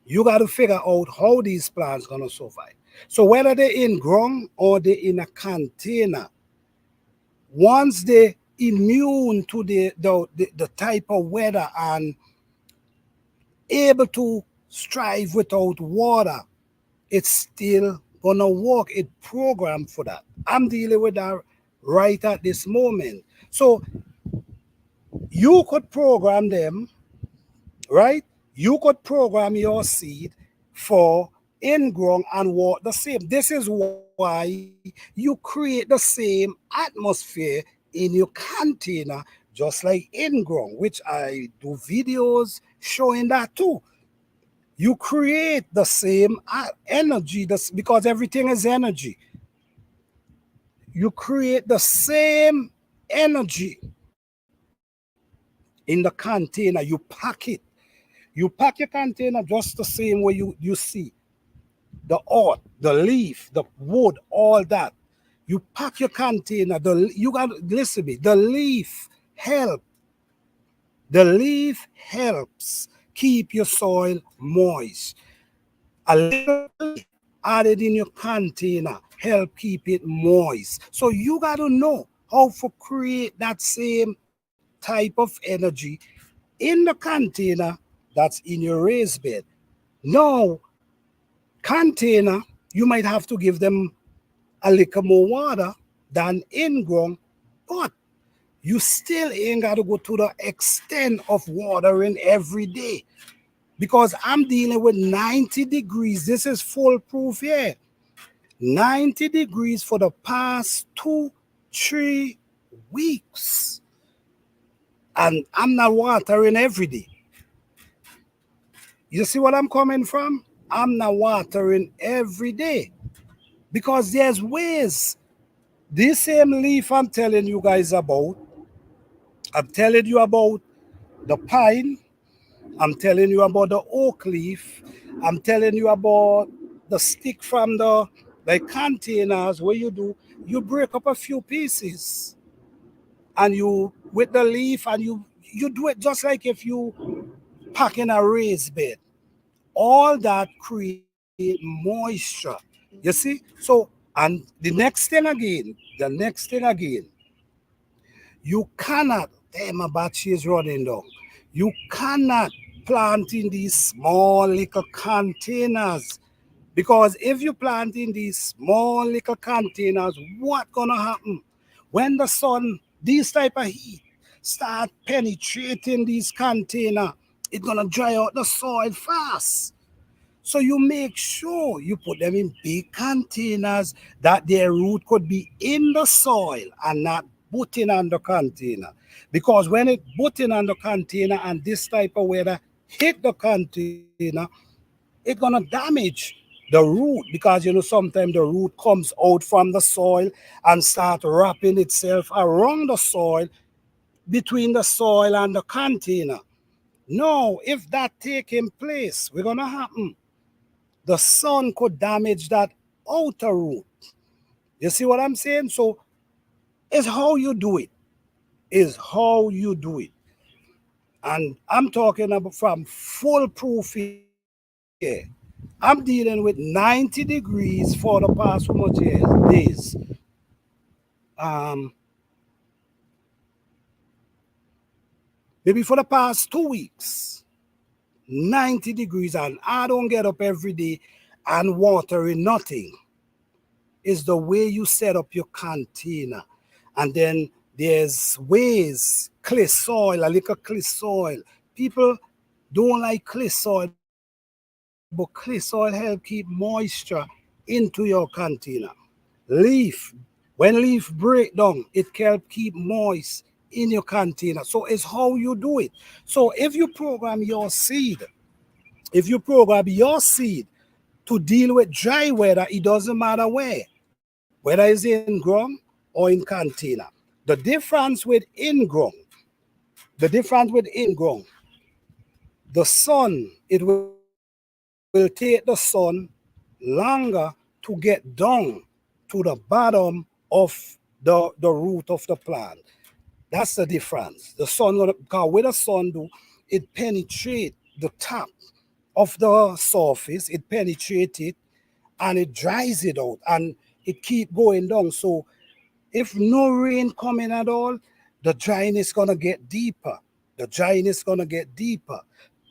You got to figure out how these plants gonna survive. So whether they're in ground or they're in a container, once they immune to the type of weather and able to strive without water, it's still gonna work. It programmed for that. I'm dealing with that right at this moment. So you could program them, right? You could program your seed for in-ground and water the same. This is why you create the same atmosphere in your container, just like in-ground, which I do videos showing that too. You create the same energy because everything is energy. You create the same energy in the container. You pack it. You pack your container just the same way you see the earth, the leaf, the wood, all that. You pack your container. You got listen to me. The leaf helps keep your soil moist. A little leaf added in your container help keep it moist. So you got to know how to create that same type of energy in the container that's in your raised bed. Now, container, you might have to give them a little more water than in ground, but you still ain't got to go to the extent of watering every day because I'm dealing with 90 degrees. This is foolproof here. 90 degrees for the past 2-3 weeks. And I'm not watering every day. You see what I'm coming from? I'm not watering every day because there's ways. This same leaf I'm telling you guys about, I'm telling you about the pine, I'm telling you about the oak leaf, I'm telling you about the stick from the like containers where you break up a few pieces and you with the leaf and you do it just like if you pack in a raised bed. All that create moisture. You see? So, and the next thing again, you cannot, damn, my battery is running down. You cannot plant in these small little containers because if you plant in these small little containers, what gonna happen? When the sun, these type of heat, start penetrating these container, it's gonna dry out the soil fast. So you make sure you put them in big containers that their root could be in the soil and not butting on the container. Because when it butting on the container and this type of weather hit the container, it's gonna damage the root because sometimes the root comes out from the soil and start wrapping itself around the soil between the soil and the container. No, if that taking place, we're gonna happen the sun could damage that outer root. You see what I'm saying? So it's how you do it. Is how you do it. And I'm talking about from foolproof here. I'm dealing with 90 degrees for the past how much days. Um, maybe for the past 2 weeks, 90 degrees, and I don't get up every day and watering nothing. Is the way you set up your container. And then there's ways, clay soil, a little clay soil. People don't like clay soil, but clay soil help keep moisture into your container. Leaf, when leaf break down, it help keep moist in your container. So it's how you do it. So if you program your seed to deal with dry weather, it doesn't matter whether it's in ground or in container. The difference with in ground, the difference with in ground, the sun, it will take the sun longer to get down to the bottom of the root of the plant. That's the difference. The sun gonna, because with the sun do, it penetrate the top of the surface, it penetrates it and it dries it out and it keep going down. So if no rain coming at all, the dryness gonna get deeper. The dryness gonna get deeper.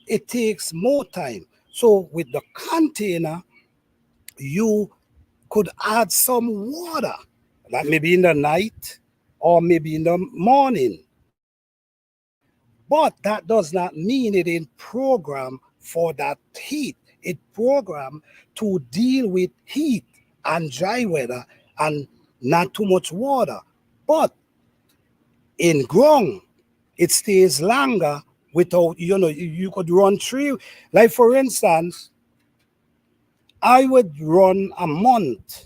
It takes more time. So with the container, you could add some water, like maybe in the night or maybe in the morning. But that does not mean it ain't programmed for that heat. It programmed to deal with heat and dry weather and not too much water. But in ground, it stays longer without, you could run through. Like for instance, I would run a month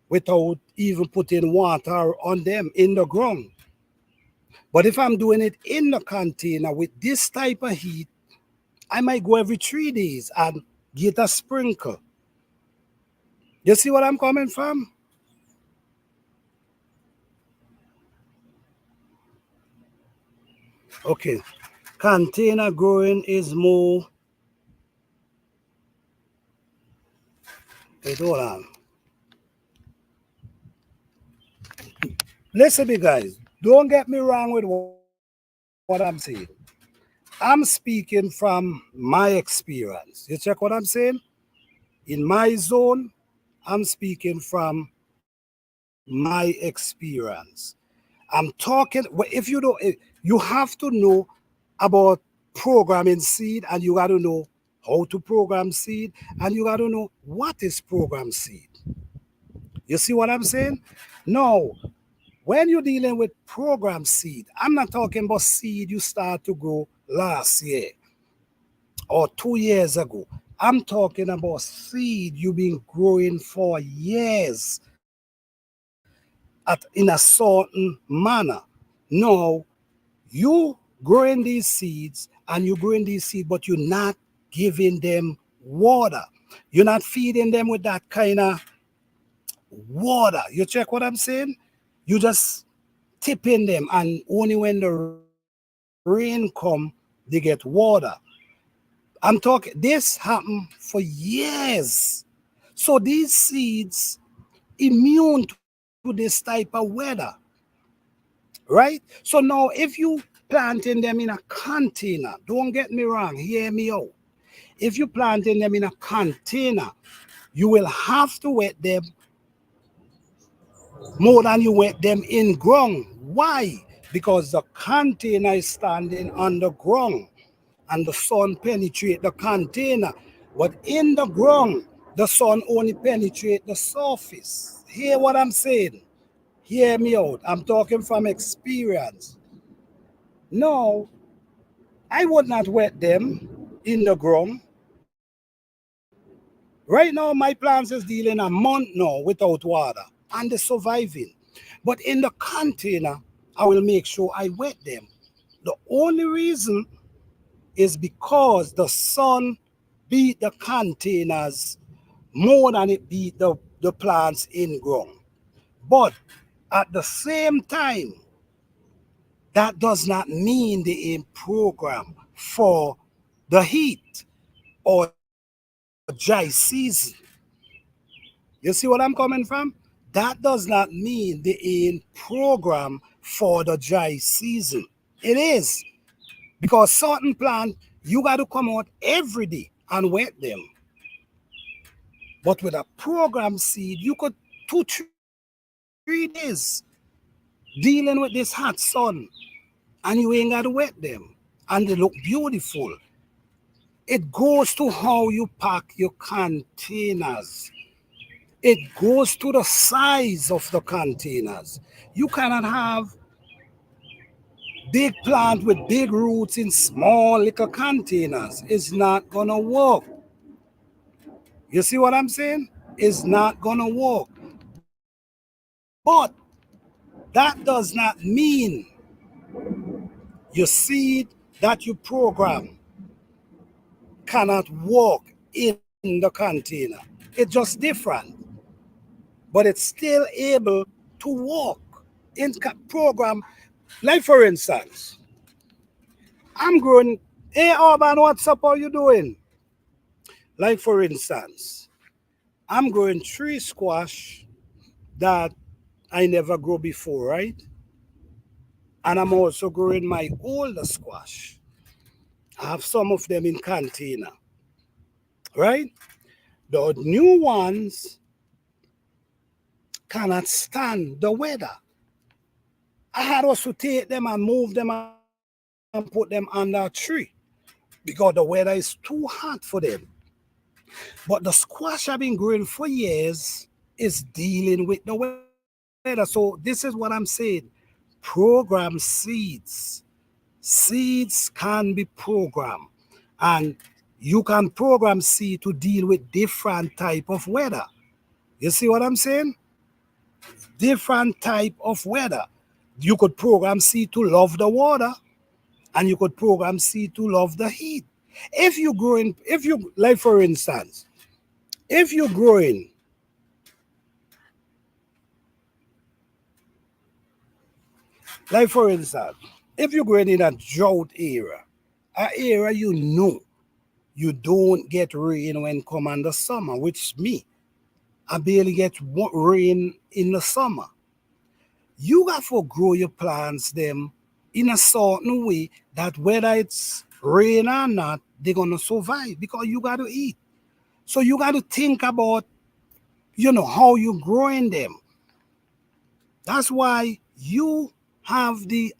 without even putting water on them in the ground. But if I'm doing it in the container with this type of heat, I might go every 3 days and get a sprinkle. You see what I'm coming from? Okay. Container growing is more. Wait, hold on. Listen me, guys. Don't get me wrong with what I'm saying. I'm speaking from my experience. You check what I'm saying? In my zone, I'm speaking from my experience. I'm talking, if you don't, you have to know about programming seed and you got to know how to program seed and you got to know what is program seed. You see what I'm saying? Now, when you're dealing with program seed, I'm not talking about seed you start to grow last year or 2 years ago. I'm talking about seed you've been growing for years in a certain manner. Now, you growing these seeds and you're growing these seeds, but you're not giving them water. You're not feeding them with that kind of water. You check what I'm saying? You just tipping them, and only when the rain come, they get water. I'm talking, this happened for years. So these seeds immune to this type of weather, right? So now if you planting them in a container, don't get me wrong, hear me out. If you planting them in a container, you will have to wet them more than you wet them in ground. Why? Because the container is standing on the ground and the sun penetrate the container. But in the ground, the sun only penetrate the surface. Hear what I'm saying? Hear me out. I'm talking from experience. No, I would not wet them in the ground. Right now, my plants is dealing a month now without water and they're surviving. But in the container, I will make sure I wet them. The only reason is because the sun beat the containers more than it beat the plants in ground. But at the same time, that does not mean they ain't programmed for the heat or dry season. You see what I'm coming from? That does not mean they ain't programmed for the dry season. It is. Because certain plants, you got to come out every day and wet them. But with a program seed, you could 2, 3 days dealing with this hot sun and you ain't got to wet them. And they look beautiful. It goes to how you pack your containers. It goes to the size of the containers. You cannot have big plant with big roots in small little containers. It's not gonna work. You see what I'm saying? It's not gonna work. But that does not mean your seed that you program cannot work in the container. It's just different, but it's still able to work in program. Like for instance, I'm growing. Hey Urban, what's up? How you doing? Like for instance, I'm growing 3 squash that I never grow before, right? And I'm also growing my older squash. I have some of them in container, right? The new ones cannot stand the weather. I had also take them and move them and put them under a tree because the weather is too hot for them. But the squash I've been growing for years is dealing with the weather. So this is what I'm saying. Program seeds. Seeds can be programmed. And you can program seed to deal with different type of weather. You see what I'm saying? Different type of weather. You could program seed to love the water, and you could program seed to love the heat. If you like for instance, if you're growing, like for instance, if you're growing in a drought area, an area you know you don't get rain when come in the summer, which me, I barely get rain in the summer. You got to grow your plants them in a certain way that whether it's rain or not, they're gonna survive because you got to eat. So you got to think about, how you growing them. That's why you have the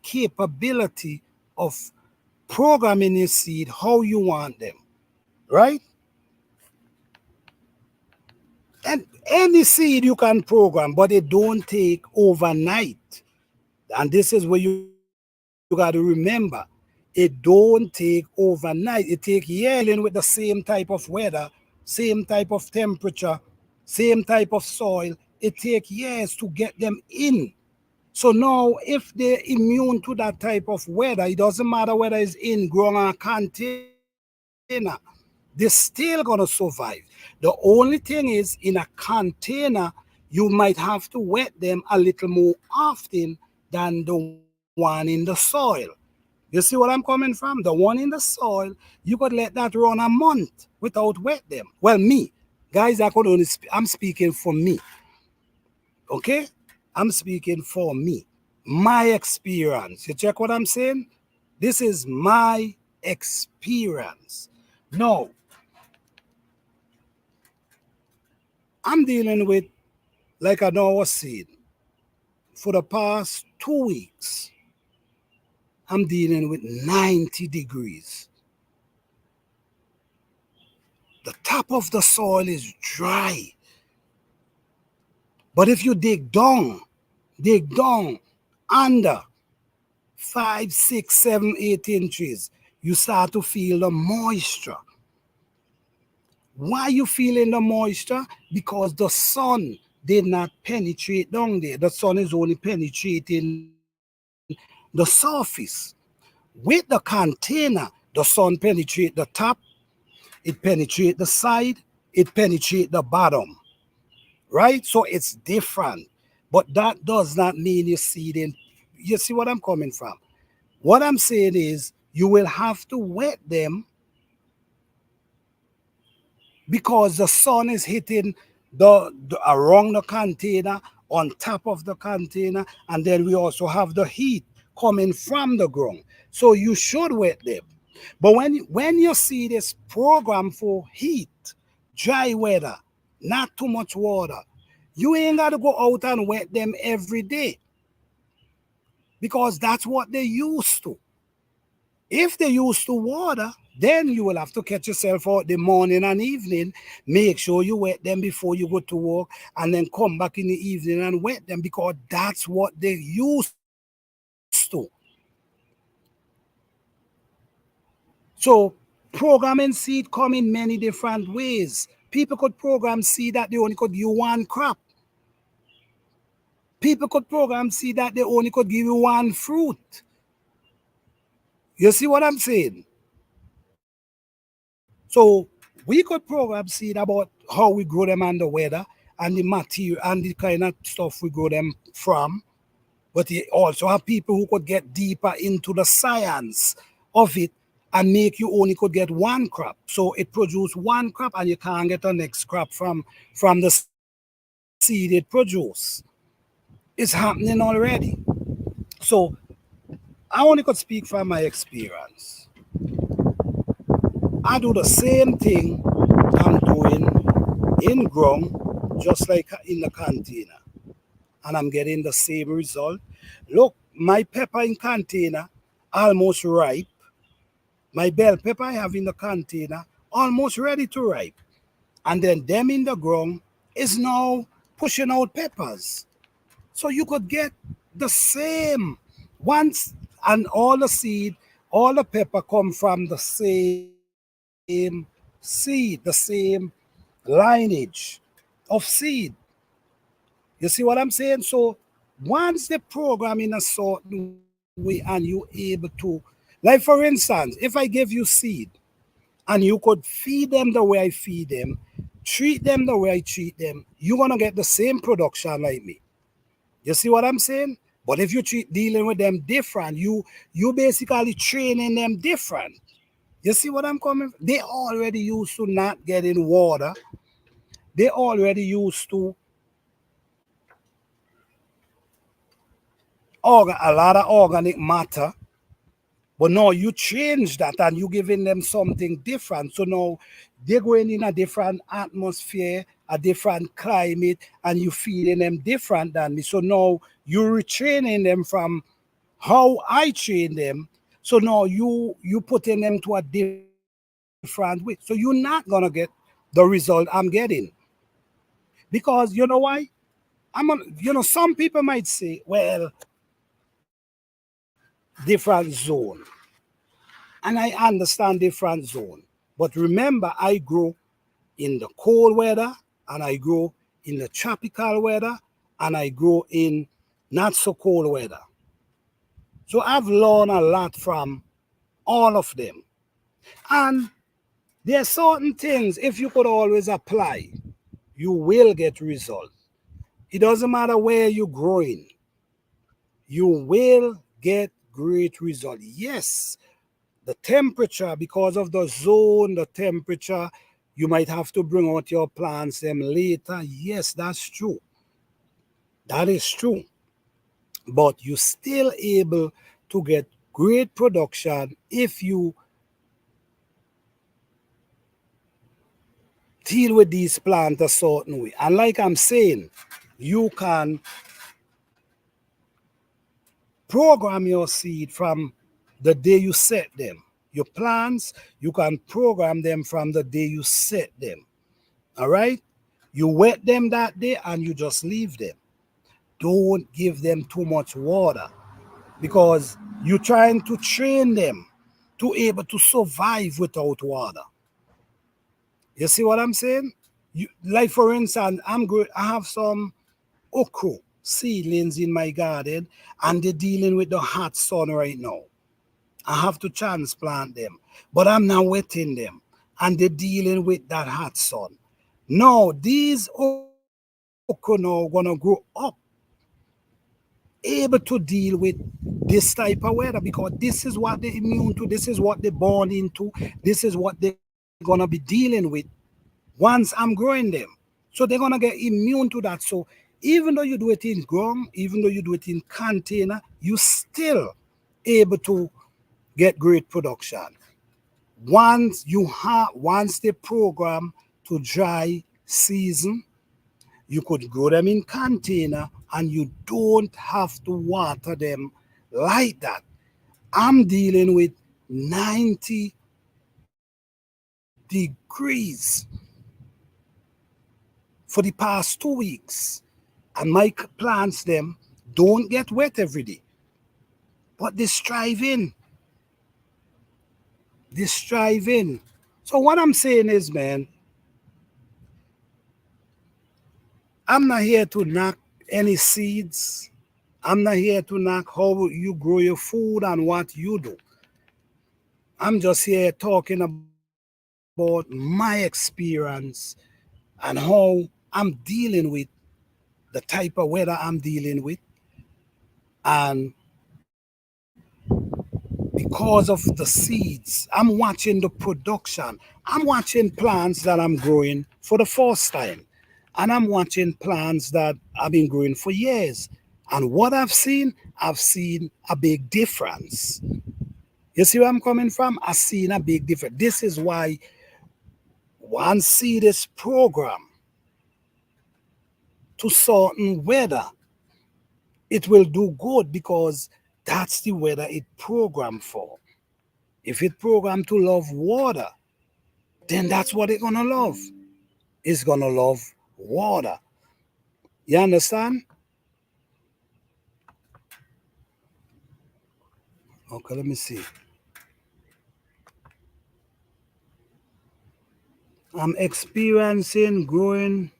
capability of programming your seed how you want them, right? And any seed you can program, but it don't take overnight. And this is where you got to remember. It don't take overnight. It take years dealing with the same type of weather, same type of temperature, same type of soil. It take years to get them in. So now, if they're immune to that type of weather, it doesn't matter whether it's in, grown or container, they're still gonna survive. The only thing is, in a container, you might have to wet them a little more often than the one in the soil. You see what I'm coming from? The one in the soil, you could let that run a month without wet them. Well, me, guys, I'm speaking for me. Okay? I'm speaking for me. My experience. You check what I'm saying? This is my experience. No, I'm dealing with, like I know I was saying, for the past 2 weeks, I'm dealing with 90 degrees. The top of the soil is dry. But if you dig down under 5, 6, 7, 8 inches, you start to feel the moisture. Why you feeling the moisture? Because the sun did not penetrate down there. The sun is only penetrating the surface. With the container, the sun penetrate the top, it penetrate the side, it penetrate the bottom. Right? So it's different. But that does not mean you're seeding. You see what I'm coming from? What I'm saying is you will have to wet them because the sun is hitting the around the container, on top of the container, and then we also have the heat coming from the ground. So you should wet them. But when your seed is programmed for heat, dry weather, not too much water, you ain't got to go out and wet them every day because that's what they used to. If they used to water, then you will have to catch yourself out the morning and evening. Make sure you wet them before you go to work and then come back in the evening and wet them because that's what they used to. So programming seed come in many different ways. People could program seed that they only could give you one crop. People could program seed that they only could give you one fruit. You see what I'm saying? So we could program seed about how we grow them under weather and the material and the kind of stuff we grow them from. But you also have people who could get deeper into the science of it and make you only could get one crop. So it produce one crop and you can't get the next crop from the seed it produce. It's happening already. So I only could speak from my experience. I do the same thing I'm doing in ground, just like in the container. And I'm getting the same result. Look, my pepper in container almost ripe. My bell pepper I have in the container almost ready to ripe. And then them in the ground is now pushing out peppers. So you could get the same once and all the seed, all the pepper come from the same seed, the same lineage of seed. You see what I'm saying? So once the program in a certain way and you able to, like for instance, if I give you seed and you could feed them the way I feed them, treat them the way I treat them, you're gonna get the same production like me. You see what I'm saying? But if you treat dealing with them different, you basically training them different. You see what I'm coming? They already used to not getting water. They already used to a lot of organic matter. But now you change that and you giving them something different. So now they're going in a different atmosphere, a different climate, and you feeding them different than me. So now you're retraining them from how I train them. So now you putting them to a different way. So you're not gonna get the result I'm getting. Because you know why? Some people might say, well, different zone. And I understand different zone. But remember, I grow in the cold weather and I grow in the tropical weather and I grow in not so cold weather. So I've learned a lot from all of them. And there are certain things, if you could always apply, you will get results. It doesn't matter where you're growing, you will get great results. Yes, the temperature, because of the zone, the temperature, you might have to bring out your plants them later. Yes, that's true. That is true. But you're still able to get great production if you deal with these plants a certain way. And like I'm saying, you can program your seed from the day you set them. Your plants, you can program them from the day you set them. All right? You wet them that day and you just leave them. Don't give them too much water because you're trying to train them to able to survive without water. You see what I'm saying? Like for instance, I have some okra seedlings in my garden and they're dealing with the hot sun right now. I have to transplant them, but I'm now wetting them and they're dealing with that hot sun. No, these okra now gonna grow up able to deal with this type of weather because this is what they're immune to, this is what they're born into, this is what they're gonna be dealing with once I'm growing them. So they're gonna get immune to that. So even though you do it in ground, even though you do it in container, you still able to get great production. Once the program to dry season, you could grow them in container and you don't have to water them like that. I'm dealing with 90 degrees for the past 2 weeks. And my plants them don't get wet every day. But they strive in. They strive in. So what I'm saying is, man, I'm not here to knock any seeds. I'm not here to knock how you grow your food and what you do. I'm just here talking about my experience and how I'm dealing with the type of weather I'm dealing with. And because of the seeds, I'm watching the production. I'm watching plants that I'm growing for the first time. And I'm watching plants that I've been growing for years. And what I've seen a big difference. You see where I'm coming from? I've seen a big difference. This is why one see this program to certain weather, it will do good because that's the weather it programmed for. If it programmed to love water, then that's what it's gonna love. It's gonna love water. You understand? Okay, let me see. I'm experiencing growing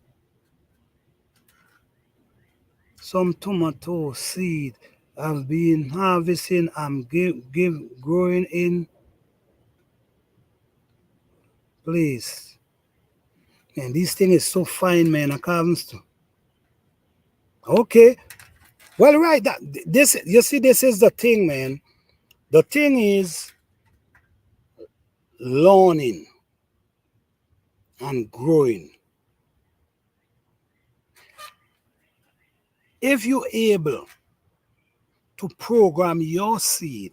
some tomato seed. I've been harvesting. I'm growing in place. Man, this thing is so fine, man. I can't. Okay. Well, right. This, you see, this is the thing, man. The thing is learning and growing. If you're able to program your seed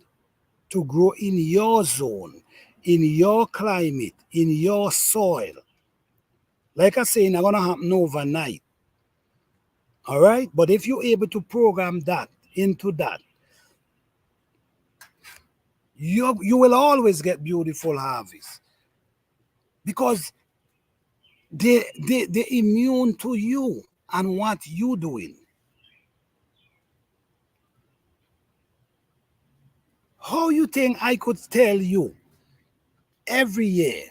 to grow in your zone, in your climate, in your soil, like I say, it's not gonna happen overnight. All right, but if you're able to program that into that, you will always get beautiful harvest because they immune to you and what you doing. How you think I could tell you every year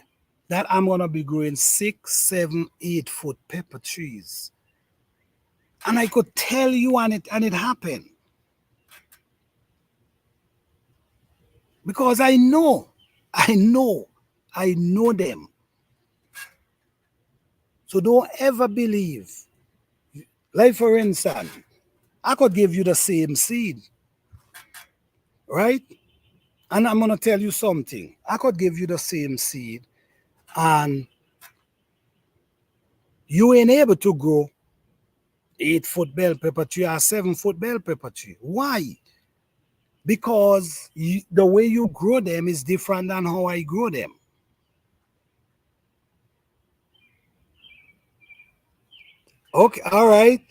that I'm gonna be growing 6, 7, 8 foot pepper trees, and I could tell you and it happened because I know, I know them. So don't ever believe. Like for instance, I could give you the same seed, right? And I'm gonna tell you something. I could give you the same seed, and you ain't able to grow 8 foot bell pepper tree or 7 foot bell pepper tree. Why? Because the way you grow them is different than how I grow them. Okay, all right.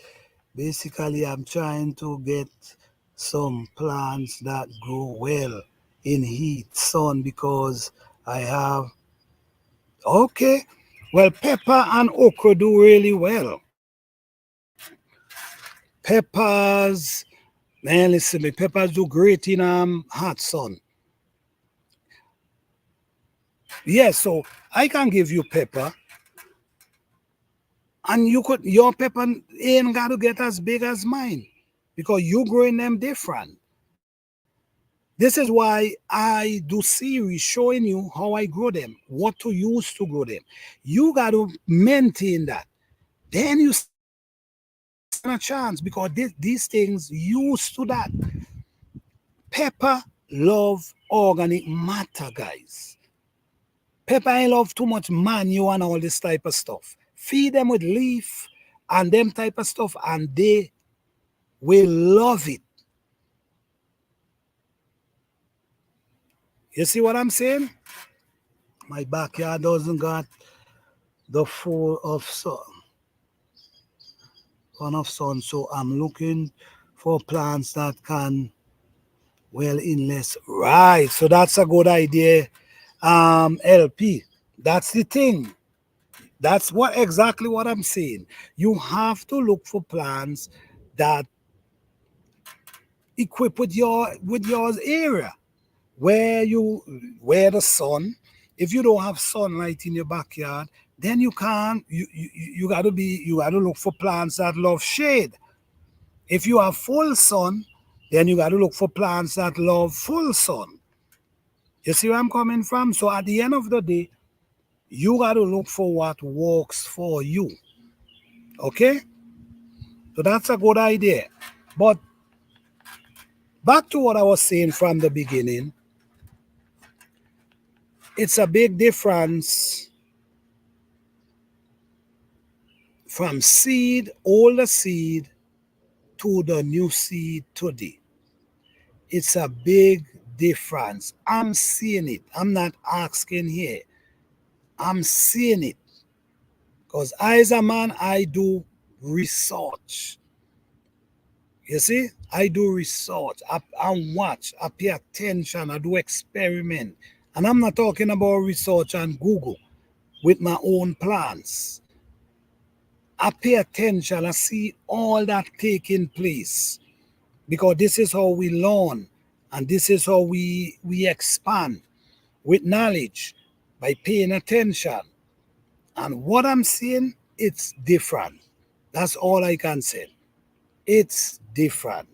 Basically, I'm trying to get some plants that grow well in heat, sun, because I have. Okay, well, pepper and okra do really well. Peppers, man, listen, me, peppers do great in hot sun. Yes, so I can give you pepper, and your pepper ain't got to get as big as mine because you growing them different. This is why I do series showing you how I grow them, what to use to grow them. You got to maintain that. Then you stand a chance because these things used to that. Pepper love organic matter, guys. Pepper ain't love too much manure and all this type of stuff. Feed them with leaf and them type of stuff, and they will love it. You see what I'm saying? My backyard doesn't got the full of sun, ton of sun, so I'm looking for plants that can well in less. Right, so that's a good idea. LP. That's the thing. That's what exactly what I'm saying. You have to look for plants that equip with your area where you where the sun. If you don't have sunlight in your backyard, then you can't. You gotta look for plants that love shade. If you have full sun, then you gotta look for plants that love full sun. You see where I'm coming from? So at the end of the day, you gotta look for what works for you. Okay? So that's a good idea. But back to what I was saying from the beginning, it's a big difference from seed, older seed, to the new seed today. It's a big difference. I'm seeing it. I'm not asking here. I'm seeing it. Because I, as a man, I do research. You see, I do research, I watch, I pay attention, I do experiment. And I'm not talking about research on Google with my own plans. I pay attention, I see all that taking place because this is how we learn and this is how we expand with knowledge by paying attention. And what I'm seeing, it's different. That's all I can say. It's different.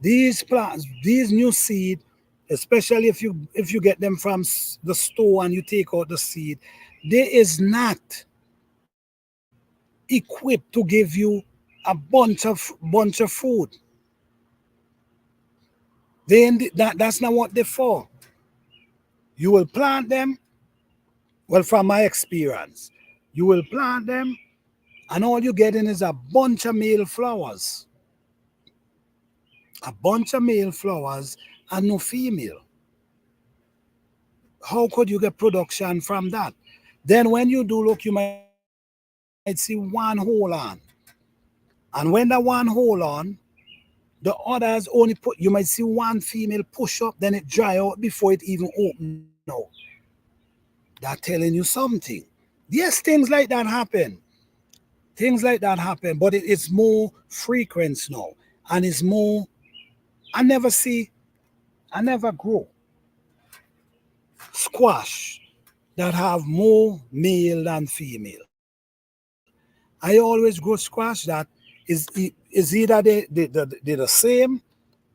These plants, these new seed, especially if you get them from the store and you take out the seed, there is not equipped to give you a bunch of food. That's not what they're for. You will plant them. Well, from my experience, you will plant them, and all you're getting is a bunch of male flowers, and no female. How could you get production from that? Then when you do look, you might see one hole on. And when that one hole on, the others only put, you might see one female push up, then it dry out before it even open out. That telling you something. Yes, things like that happen. Things like that happen, but it's more frequent now. And it's more, I never see, I never grow squash that have more male than female. I always grow squash that is either they're the same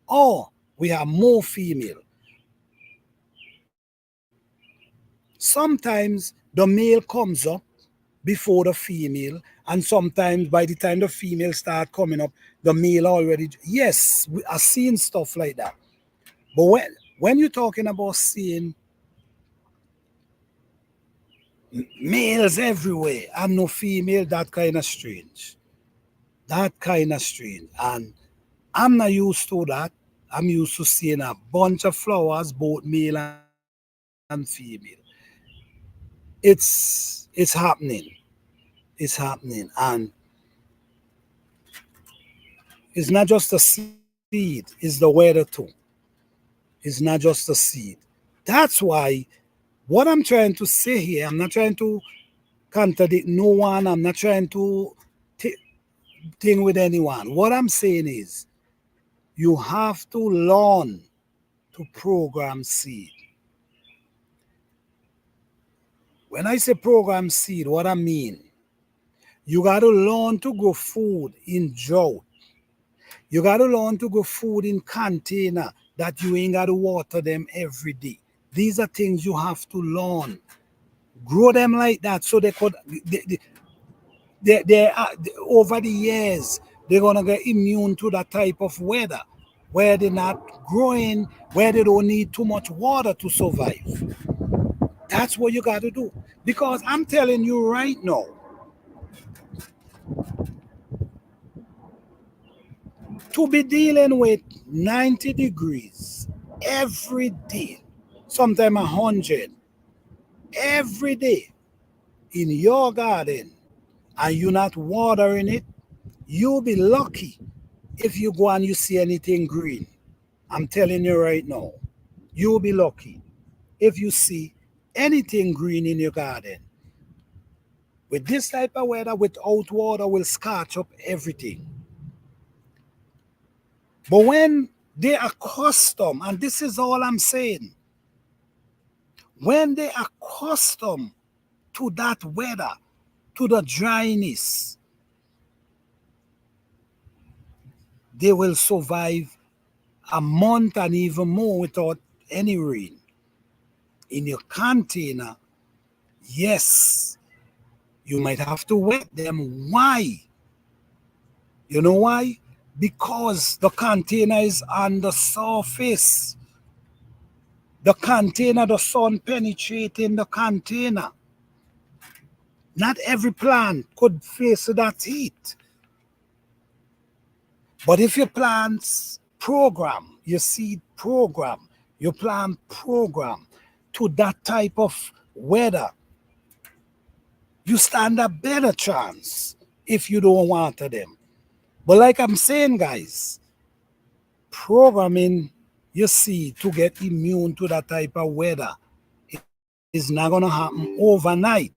or we have more female. Sometimes the male comes up before the female, and sometimes by the time the female start coming up, the male already. Yes, I've seen stuff like that. But when you're talking about seeing males everywhere and no female, that kind of strange. That kind of strange. And I'm not used to that. I'm used to seeing a bunch of flowers, both male and female. It's happening. It's happening. And it's not just the seed, it's the weather too. It's not just the seed. That's why what I'm trying to say here, I'm not trying to contradict no one. I'm not trying to t- thing with anyone. What I'm saying is you have to learn to program seed. When I say program seed, what I mean, you got to learn to grow food in drought. You got to learn to grow food in container that you ain't got to water them every day. These are things you have to learn. Grow them like that so they could, over the years, they're going to get immune to that type of weather where they're not growing, where they don't need too much water to survive. That's what you got to do. Because I'm telling you right now, To be dealing with 90 degrees every day, sometimes 100 every day in your garden, and you're not watering it, you'll be lucky if you go and you see anything green. I'm telling you right now, you'll be lucky if you see anything green in your garden. With this type of weather, without water, will scorch up everything. But when they are accustomed, and this is all I'm saying, when they are accustomed to that weather, to the dryness, they will survive a month and even more without any rain. In your container, yes, you might have to wet them. Why? You know why? Because the container is on the surface. The container, the sun penetrating the container. Not every plant could face that heat. But if your plants program, your seed program, your plant program to that type of weather, you stand a better chance if you don't water them. But like I'm saying, guys, programming your seed to get immune to that type of weather is not going to happen overnight.